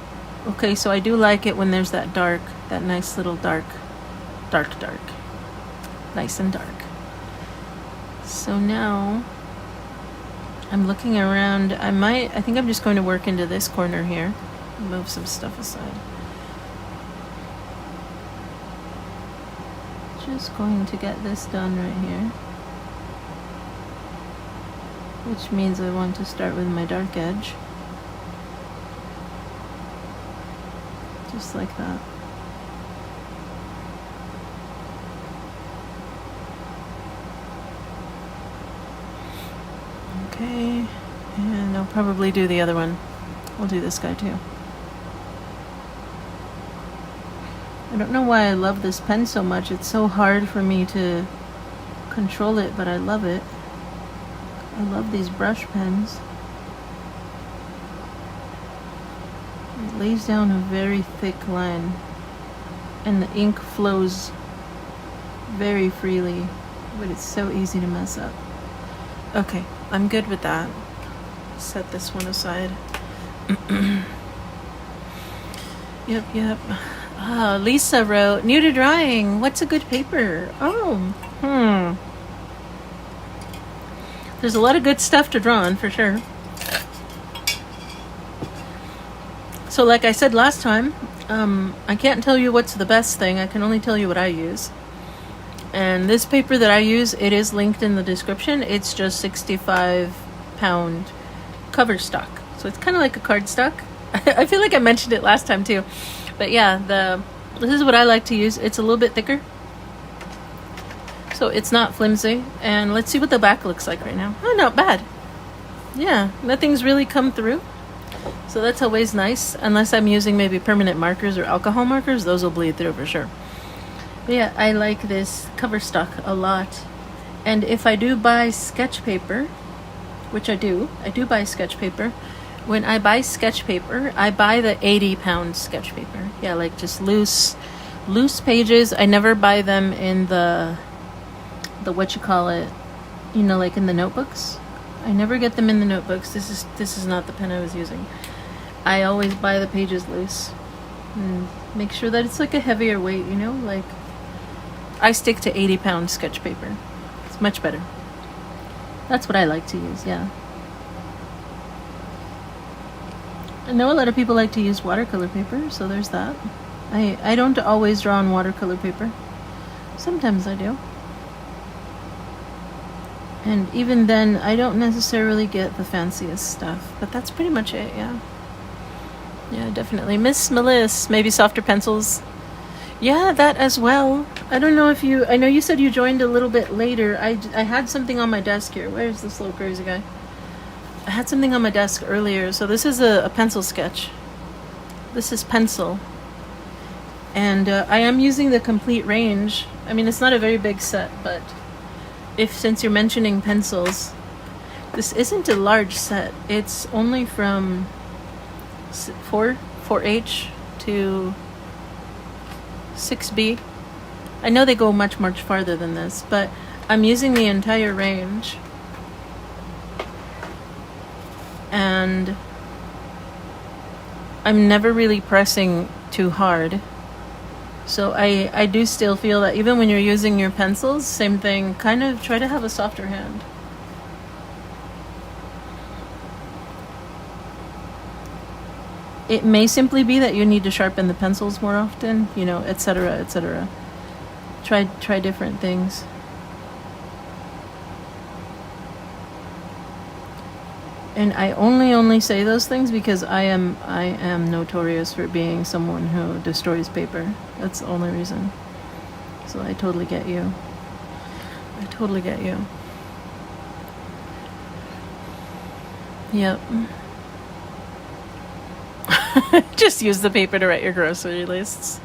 A: I do like it when there's that nice little dark. Nice and dark. So now I'm looking around. I think I'm just going to work into this corner here. Move some stuff aside. Just going to get this done right here. Which means I want to start with my dark edge. Just like that. Okay, and I'll probably do the other one. I'll do this guy too. I don't know why I love this pen so much. It's so hard for me to control it, but I love it. I love these brush pens. It lays down a very thick line, and the ink flows very freely, but it's so easy to mess up. Okay, I'm good with that. Set this one aside. Yep. Lisa wrote, new to drawing, what's a good paper? There's a lot of good stuff to draw on, for sure. So like I said last time, I can't tell you what's the best thing. I can only tell you what I use. And this paper that I use, it is linked in the description. It's just 65-pound cover stock. So it's kind of like a cardstock. I feel like I mentioned it last time too. But yeah, this is what I like to use. It's a little bit thicker. So it's not flimsy. And let's see what the back looks like right now. Oh, not bad. Yeah, nothing's really come through. So that's always nice. Unless I'm using maybe permanent markers or alcohol markers, those will bleed through for sure. But yeah, I like this cover stock a lot. And if I do buy sketch paper, which I do buy sketch paper. When I buy sketch paper, I buy the 80-pound sketch paper. Yeah, like just loose pages. I never buy them in the what you call it, you know, like in the notebooks. I never get them in the notebooks. This is not the pen I was using. I always buy the pages loose and make sure that it's like a heavier weight, you know, like I stick to 80-pound sketch paper. It's much better. That's what I like to use, yeah. I know a lot of people like to use watercolor paper, so there's that. I don't always draw on watercolor paper. Sometimes I do. And even then, I don't necessarily get the fanciest stuff, but that's pretty much it, yeah. Yeah, definitely. Miss Melissa, maybe softer pencils. Yeah, that as well. I don't know if I know you said you joined a little bit later. I had something on my desk here. Where's this little crazy guy? I had something on my desk earlier. So this is a pencil sketch. This is pencil. And I am using the complete range. I mean, it's not a very big set, but since you're mentioning pencils, this isn't a large set. It's only from 4H to 6B. I know they go much farther than this, but I'm using the entire range. And I'm never really pressing too hard. So I do still feel that even when you're using your pencils, same thing, kind of try to have a softer hand. It may simply be that you need to sharpen the pencils more often, you know, etc., etc. Try different things. And I only say those things because I am notorious for being someone who destroys paper. That's the only reason. So I totally get you. I totally get you. Yep. Just use the paper to write your grocery lists.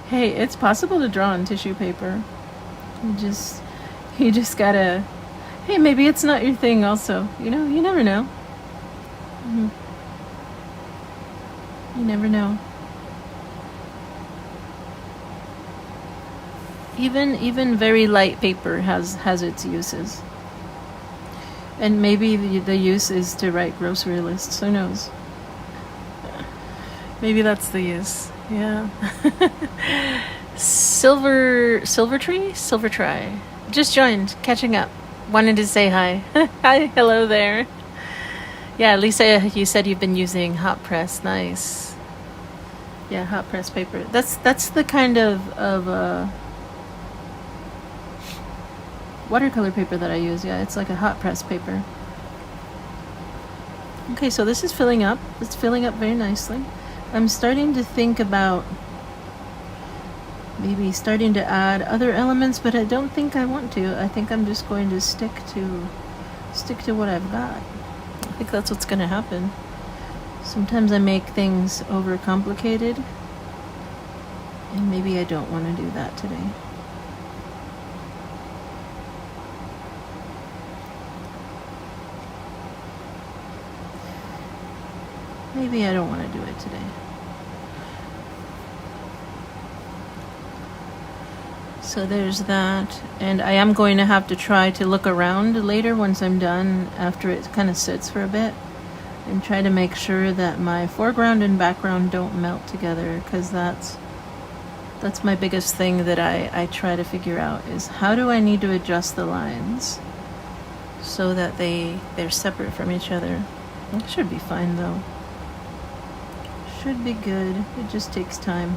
A: Hey, it's possible to draw on tissue paper. You just gotta. Hey, maybe it's not your thing. Also, you know, you never know. You never know. Even very light paper has its uses. And maybe the use is to write grocery lists. Who knows? Maybe that's the use. Yeah. Silver Try. Just joined, catching up. Wanted to say hi. Hi, hello there. Yeah, Lisa, you said you've been using hot press. Nice. Yeah, hot press paper. That's the kind of watercolor paper that I use. Yeah, it's like a hot press paper. Okay, so this is filling up. It's filling up very nicely. I'm starting to think about maybe starting to add other elements, but I don't think I want to. I think I'm just going to stick to what I've got. I think that's what's going to happen. Sometimes I make things overcomplicated, and maybe I don't want to do that today. Maybe I don't want to do it today. So there's that, and I am going to have to try to look around later once I'm done, after it kind of sits for a bit, and try to make sure that my foreground and background don't melt together, because that's my biggest thing that I try to figure out, is how do I need to adjust the lines so that they're separate from each other. It should be fine though. Should be good. It just takes time.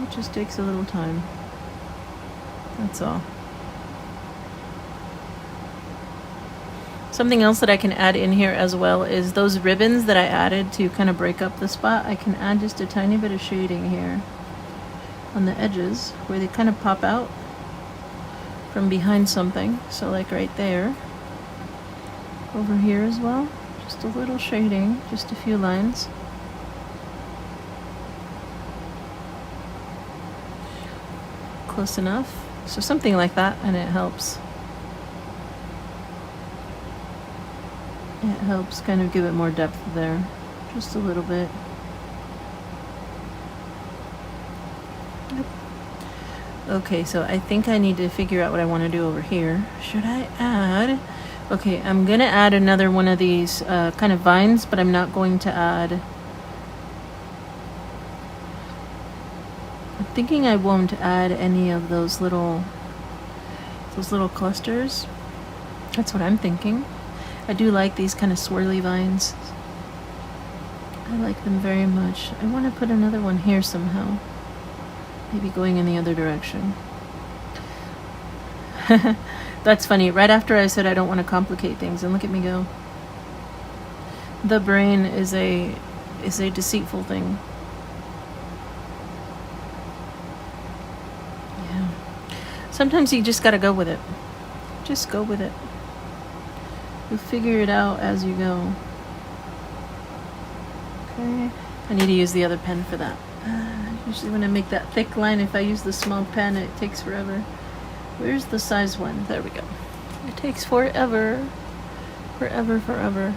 A: It just takes a little time. That's all. Something else that I can add in here as well is those ribbons that I added to kind of break up the spot. I can add just a tiny bit of shading here on the edges where they kind of pop out from behind something. So like right there. Over here as well. Just a little shading, just a few lines. Close enough. So something like that, and it helps. It helps kind of give it more depth there. Just a little bit. Yep. Okay, so I think I need to figure out what I want to do over here. Should I add... Okay, I'm gonna add another one of these kind of vines, but I'm not going to add... I'm thinking I won't add any of those little clusters. That's what I'm thinking. I do like these kind of swirly vines. I like them very much. I want to put another one here somehow. Maybe going in the other direction. That's funny. Right after I said I don't want to complicate things, and look at me go. The brain is a deceitful thing. Yeah. Sometimes you just gotta go with it. Just go with it. You'll figure it out as you go. Okay. I need to use the other pen for that. Usually when I make that thick line, if I use the small pen, it takes forever. Where's the size one? There we go. It takes forever. Forever, forever.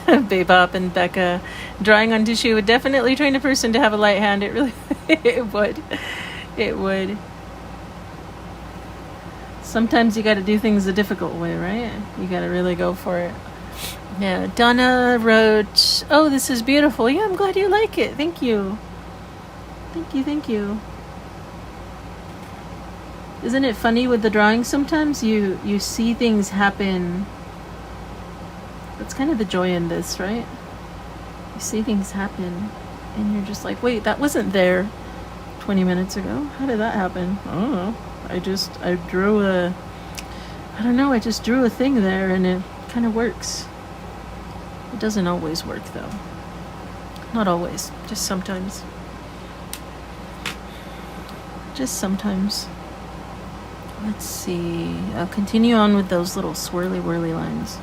A: Bebop and Becca. Drawing on tissue would definitely train a person to have a light hand. It really it would. It would. Sometimes you got to do things the difficult way, right? You got to really go for it. Yeah, Donna wrote, "Oh, this is beautiful. Yeah, I'm glad you like it. Thank you. Thank you, thank you." Isn't it funny with the drawing? Sometimes you see things happen. That's kind of the joy in this, right? You see things happen and you're just like, wait, that wasn't there 20 minutes ago. How did that happen? I don't know. I just drew a thing there and it kind of works. It doesn't always work though. Not always, just sometimes. Just sometimes. Let's see. I'll continue on with those little swirly whirly lines.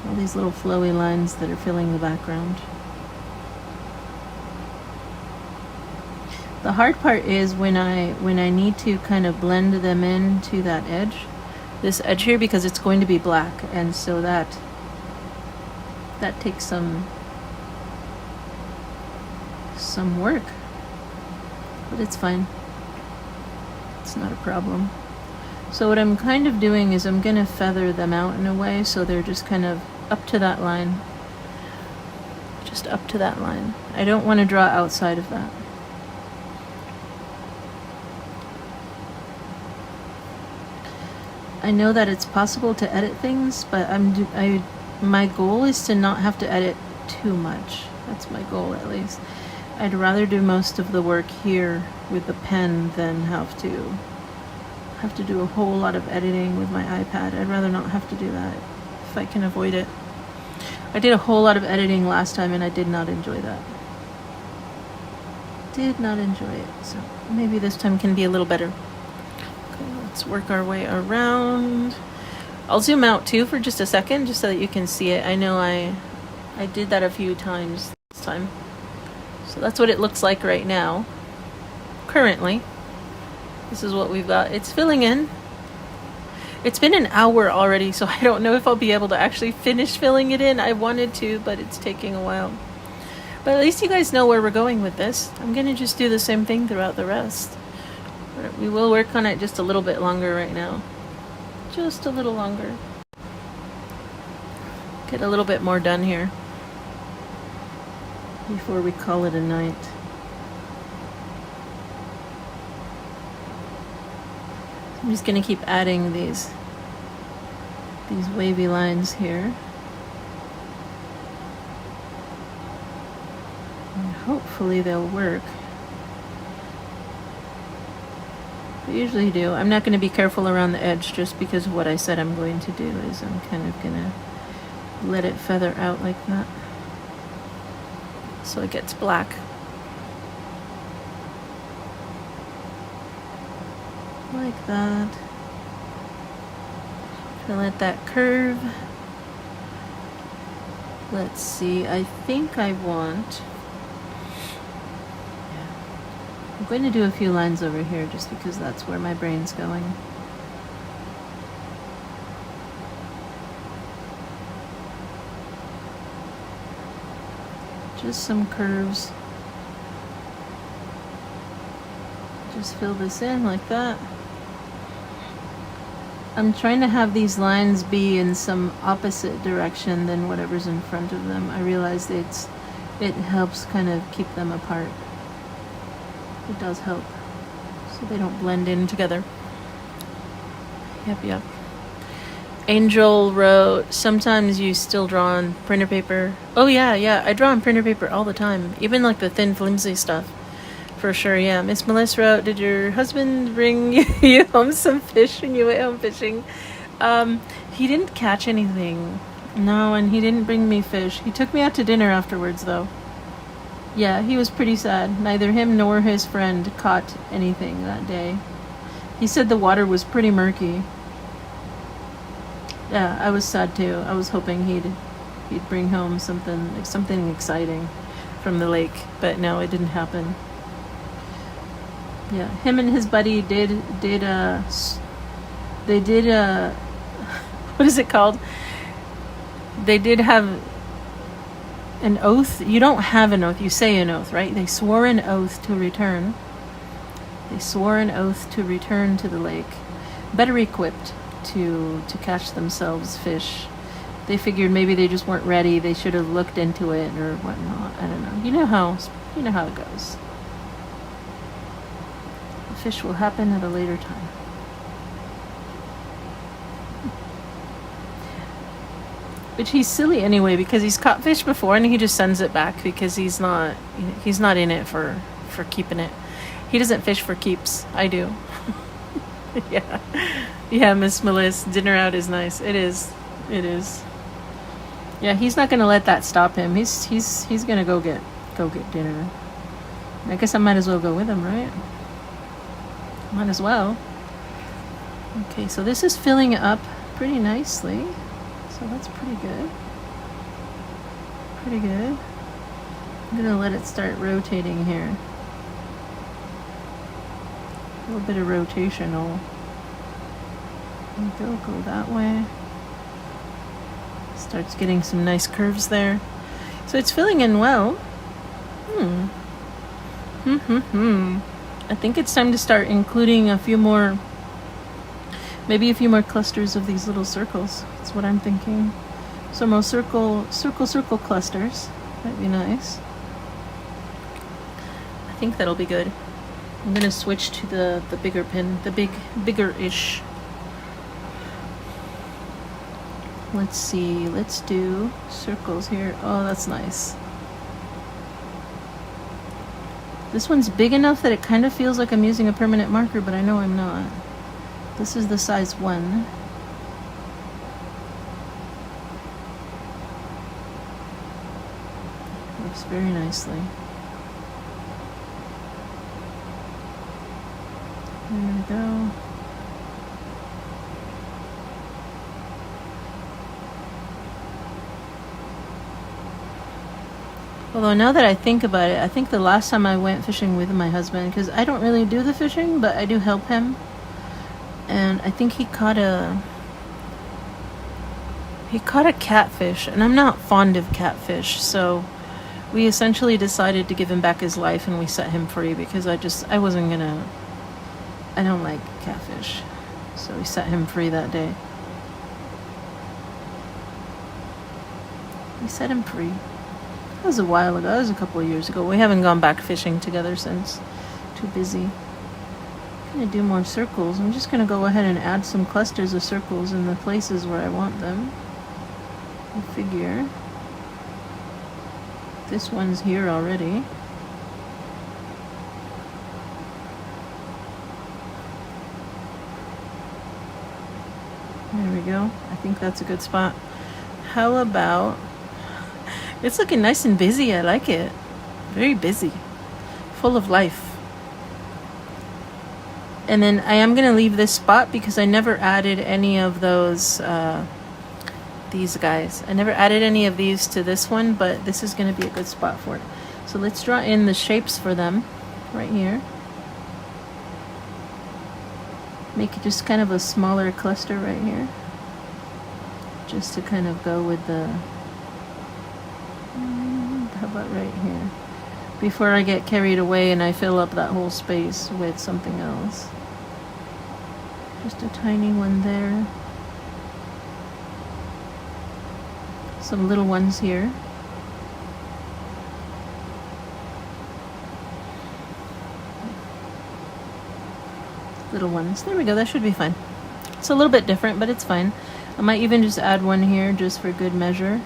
A: All these little flowy lines that are filling the background. The hard part is when I need to kind of blend them into that edge. This edge here, because it's going to be black, and so that takes some work. But it's fine. It's not a problem. So what I'm kind of doing is I'm going to feather them out in a way so they're just kind of up to that line. Just up to that line. I don't want to draw outside of that. I know that it's possible to edit things, but my goal is to not have to edit too much. That's my goal, at least. I'd rather do most of the work here with the pen than have to do a whole lot of editing with my iPad. I'd rather not have to do that if I can avoid it. I did a whole lot of editing last time and I did not enjoy that. Did not enjoy it. So maybe this time can be a little better. Okay, let's work our way around. I'll zoom out too for just a second just so that you can see it. I know I did that a few times this time. So that's what it looks like right now. Currently. This is what we've got. It's filling in. It's been an hour already, so I don't know if I'll be able to actually finish filling it in. I wanted to, but it's taking a while. But at least you guys know where we're going with this. I'm going to just do the same thing throughout the rest. But we will work on it just a little bit longer right now. Just a little longer. Get a little bit more done here before we call it a night. I'm just gonna keep adding these wavy lines here. And hopefully they'll work. They usually do. I'm not going to be careful around the edge just because of what I said I'm going to do is I'm kind of going to let it feather out like that so it gets black. Like that. Gonna let that curve. Let's see, I think I want... I'm going to do a few lines over here just because that's where my brain's going. Just some curves. Just fill this in like that. I'm trying to have these lines be in some opposite direction than whatever's in front of them. I realize it helps kind of keep them apart. It does help, so they don't blend in together. Yep. Angel wrote, sometimes you still draw on printer paper. Oh yeah, I draw on printer paper all the time, even like the thin, flimsy stuff. For sure, yeah. Miss Melissa wrote, did your husband bring you home some fish when you went home fishing? He didn't catch anything. No, and he didn't bring me fish. He took me out to dinner afterwards, though. Yeah, he was pretty sad. Neither him nor his friend caught anything that day. He said the water was pretty murky. Yeah, I was sad too. I was hoping he'd bring home something exciting from the lake, but no, it didn't happen. Yeah, him and his buddy did what is it called? They did have an oath. You don't have an oath, you say an oath, right? They swore an oath to return. They swore an oath to return to the lake, better equipped to catch themselves fish. They figured maybe they just weren't ready. They should have looked into it or whatnot. I don't know. You know how it goes. The fish will happen at a later time. Which he's silly anyway because he's caught fish before and he just sends it back because he's not in it for keeping it. He doesn't fish for keeps. I do. Yeah, Miss Melissa, dinner out is nice. It is. Yeah, he's not gonna let that stop him. He's gonna go get dinner. I guess I might as well go with him, right? Might as well. Okay, so this is filling up pretty nicely. So that's pretty good. I'm gonna let it start rotating here. A little bit of rotational. There we go that way. Starts getting some nice curves there. So it's filling in well. I think it's time to start including maybe a few more clusters of these little circles. That's what I'm thinking. So more circle clusters. That'd be nice. I think that'll be good. I'm gonna switch to the bigger pin, the bigger-ish. Let's see, let's do circles here. Oh, that's nice. This one's big enough that it kind of feels like I'm using a permanent marker, but I know I'm not. This is the size 1. Works very nicely. There we go. Although now that I think about it, I think the last time I went fishing with my husband, because I don't really do the fishing, but I do help him. And I think he caught a catfish, and I'm not fond of catfish, so we essentially decided to give him back his life and we set him free because I don't like catfish. So we set him free that day. We set him free. That was a while ago. That was a couple of years ago. We haven't gone back fishing together since. Too busy. I'm gonna do more circles. I'm just gonna go ahead and add some clusters of circles in the places where I want them. I figure this one's here already. There we go. I think that's a good spot. How about, it's looking nice and busy. I like it. Very busy. Full of life. And then I am going to leave this spot because I never added any of those, these guys. I never added any of these to this one, but this is going to be a good spot for it. So let's draw in the shapes for them right here. Make it just kind of a smaller cluster right here. Just to kind of go with the, how about right here? Before I get carried away and I fill up that whole space with something else. Just a tiny one there. Some little ones here. Little ones. There we go. That should be fine. It's a little bit different, but it's fine. I might even just add one here just for good measure.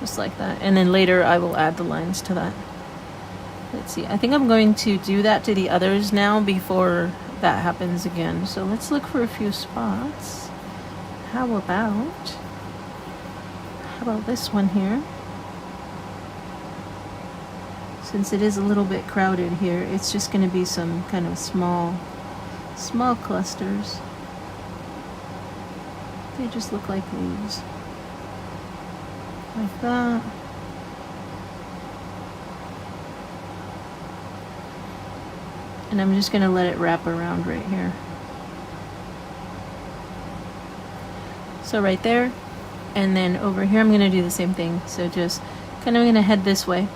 A: Just like that. And then later I will add the lines to that. Let's see. I think I'm going to do that to the others now before that happens again. So let's look for a few spots. How about this one here? Since it is a little bit crowded here, it's just going to be some kind of small clusters. They just look like leaves. Like that. And I'm just going to let it wrap around right here. So right there. And then over here I'm going to do the same thing. So just kind of going to head this way.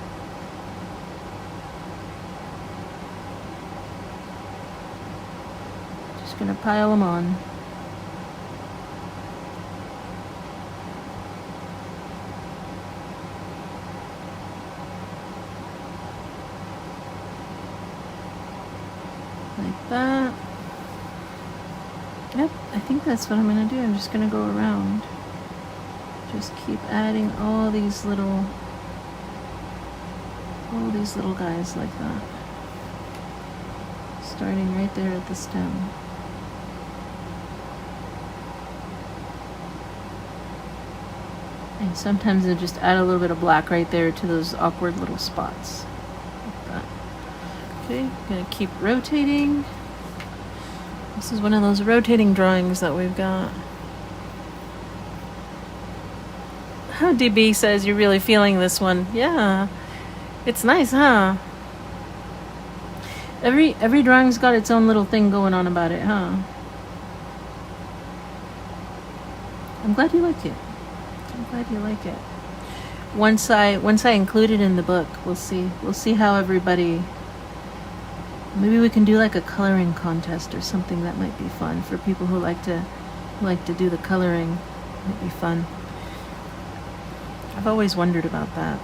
A: Just going to pile them on. Like that. Yep, I think that's what I'm going to do. I'm just going to go around. Just keep adding all these little guys like that. Starting right there at the stem. And sometimes I just add a little bit of black right there to those awkward little spots. Like that. Okay, I'm gonna keep rotating. This is one of those rotating drawings that we've got. How DB says you're really feeling this one. Yeah, it's nice, huh? Every drawing's got its own little thing going on about it, huh? I'm glad you like it. I'm glad you like it. Once I include it in the book, we'll see how everybody. Maybe we can do like a coloring contest or something. That might be fun for people who like to do the coloring. Might be fun. I've always wondered about that.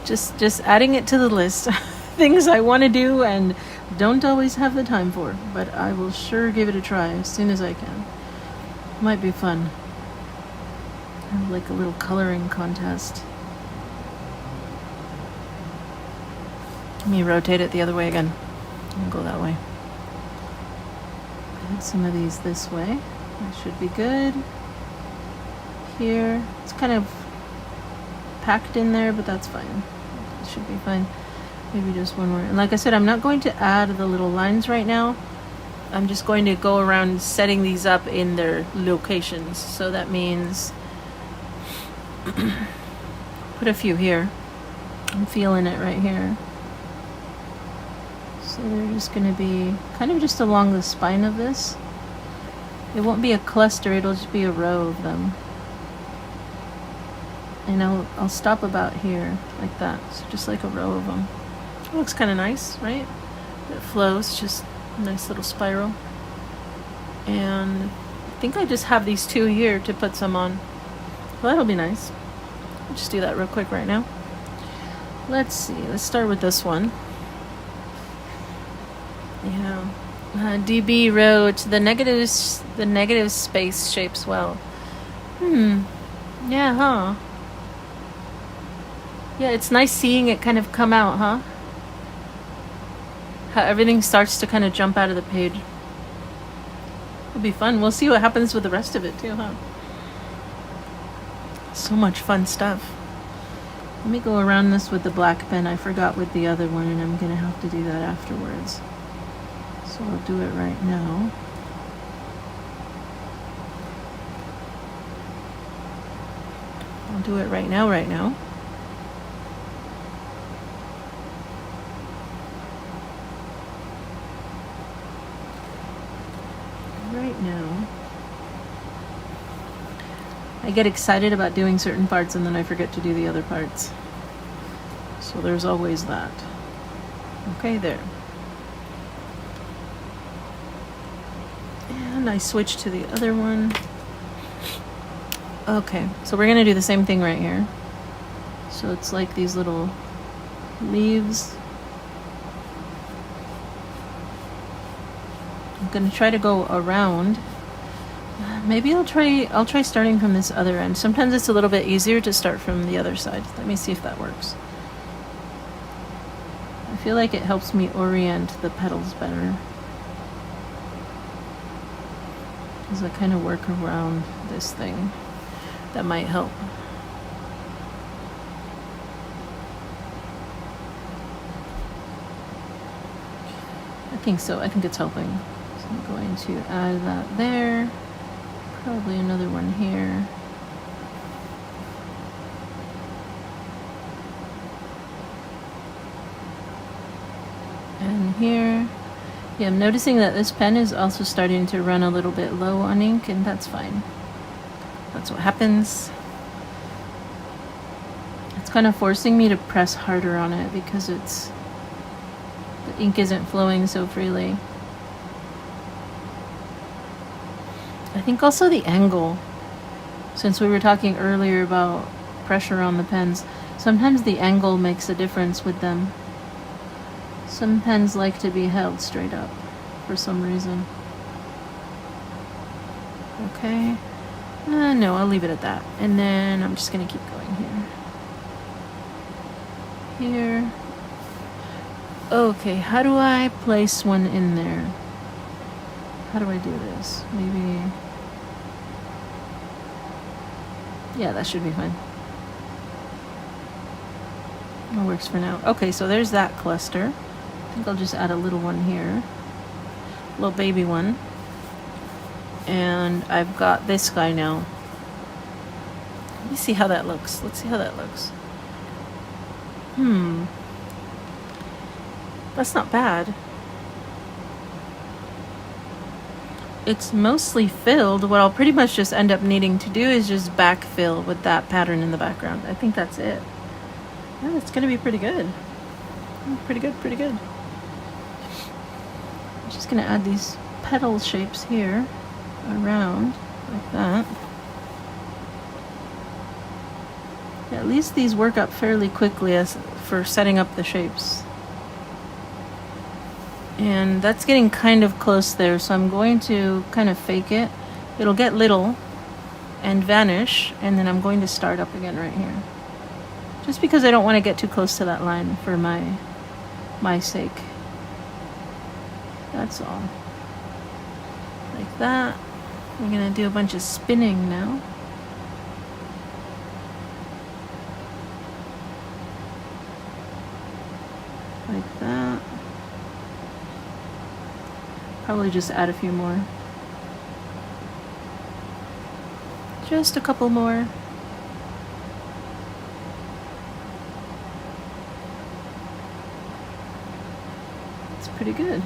A: Just adding it to the list. Things I want to do and don't always have the time for, but I will sure give it a try as soon as I can. Might be fun. Have like a little coloring contest. Let me rotate it the other way again. I'll go that way. Add some of these this way. That should be good. Here, it's kind of packed in there, but that's fine. It should be fine. Maybe just one more. And like I said, I'm not going to add the little lines right now. I'm just going to go around setting these up in their locations. So that means put a few here. I'm feeling it right here. So they're just going to be kind of just along the spine of this. It won't be a cluster, it'll just be a row of them. And I'll stop about here, like that. So just like a row of them. It looks kind of nice, right? It flows, just a nice little spiral. And I think I just have these two here to put some on. Well, that'll be nice. I'll just do that real quick right now. Let's see. Let's start with this one. Yeah. DB wrote the negative space shapes well. Yeah, huh? Yeah, it's nice seeing it kind of come out, huh? How everything starts to kind of jump out of the page. It'll be fun. We'll see what happens with the rest of it too, huh? So much fun stuff. Let me go around this with the black pen. I forgot with the other one, and I'm gonna have to do that afterwards. So I'll do it right now. I'll do it right now, right now. Right now. I get excited about doing certain parts and then I forget to do the other parts. So there's always that. Okay, there. And I switch to the other one. Okay, so we're gonna do the same thing right here. So it's like these little leaves. I'm gonna try to go around. Maybe I'll try starting from this other end. Sometimes it's a little bit easier to start from the other side. Let me see if that works. I feel like it helps me orient the petals better. As I kind of work around this thing, that might help. I think so. I think it's helping. So I'm going to add that there. Probably another one here. And here. Yeah, I'm noticing that this pen is also starting to run a little bit low on ink, and that's fine. That's what happens. It's kind of forcing me to press harder on it because the ink isn't flowing so freely. I think also the angle, since we were talking earlier about pressure on the pens, sometimes the angle makes a difference with them. Some pens like to be held straight up for some reason. Okay. No, I'll leave it at that. And then I'm just going to keep going here. Here. Okay, how do I place one in there? How do I do this? Maybe... Yeah, that should be fine. That works for now. Okay, so there's that cluster. I think I'll just add a little one here. Little baby one. And I've got this guy now. Let me see how that looks. Let's see how that looks. That's not bad. It's mostly filled. What I'll pretty much just end up needing to do is just backfill with that pattern in the background. I think that's it. Yeah, it's gonna be pretty good. Pretty good, pretty good. I'm just gonna add these petal shapes here around like that. Yeah, at least these work up fairly quickly as for setting up the shapes. And that's getting kind of close there, so I'm going to kind of fake it. It'll get little and vanish, and then I'm going to start up again right here. Just because I don't want to get too close to that line for my sake. That's all. Like that. We're gonna do a bunch of spinning now. Like that. Probably just add a few more. Just a couple more. It's pretty good.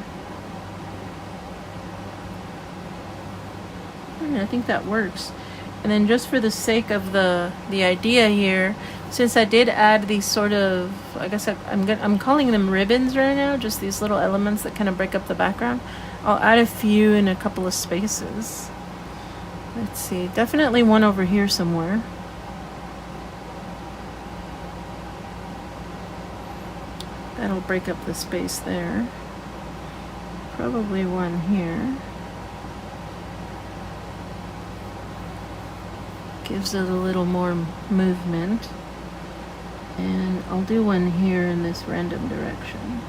A: I think that works. And then just for the sake of the idea here, since I did add these sort of, I guess I'm calling them ribbons right now, just these little elements that kind of break up the background. I'll add a few in a couple of spaces. Let's see, definitely one over here somewhere. That'll break up the space there. Probably one here. Gives it a little more movement. And I'll do one here in this random direction.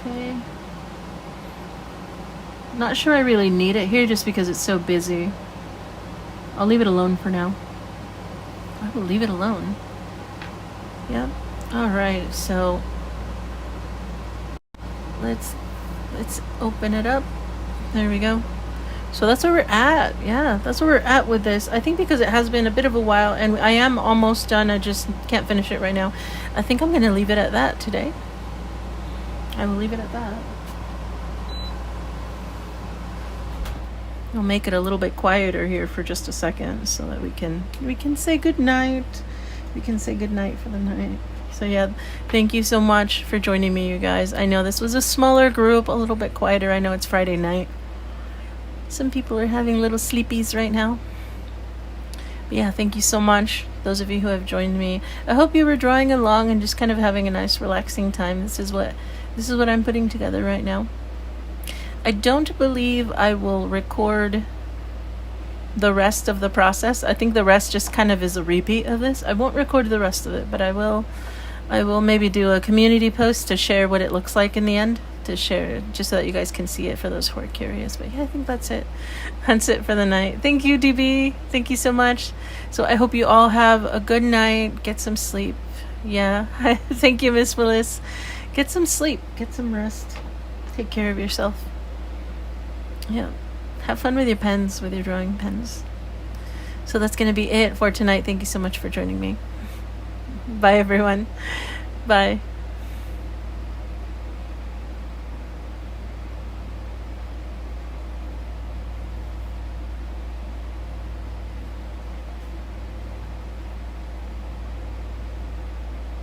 A: Okay. Not sure I really need it here just because it's so busy. I'll leave it alone for now. I will leave it alone. Yep. Alright, so let's open it up. There we go. So that's where we're at. Yeah, that's where we're at with this. I think because it has been a bit of a while and I am almost done. I just can't finish it right now. I think I'm going to leave it at that today. I will leave it at that. I'll make it a little bit quieter here for just a second so that we can say good night. We can say good night for the night. So yeah, thank you so much for joining me, you guys. I know this was a smaller group, a little bit quieter. I know it's Friday night. Some people are having little sleepies right now. But yeah, thank you so much, those of you who have joined me. I hope you were drawing along and just kind of having a nice relaxing time. This is what I'm putting together right now. I don't believe I will record the rest of the process. I think the rest just kind of is a repeat of this. I won't record the rest of it, but I will maybe do a community post to share what it looks like in the end, to share just so that you guys can see it for those who are curious. But yeah, I think that's it. That's it for the night. Thank you, DB. Thank you so much. So I hope you all have a good night. Get some sleep. Yeah. Thank you, Miss Willis. Get some sleep. Get some rest. Take care of yourself. Yeah. Have fun with your pens, with your drawing pens. So that's going to be it for tonight. Thank you so much for joining me. Bye, everyone. Bye.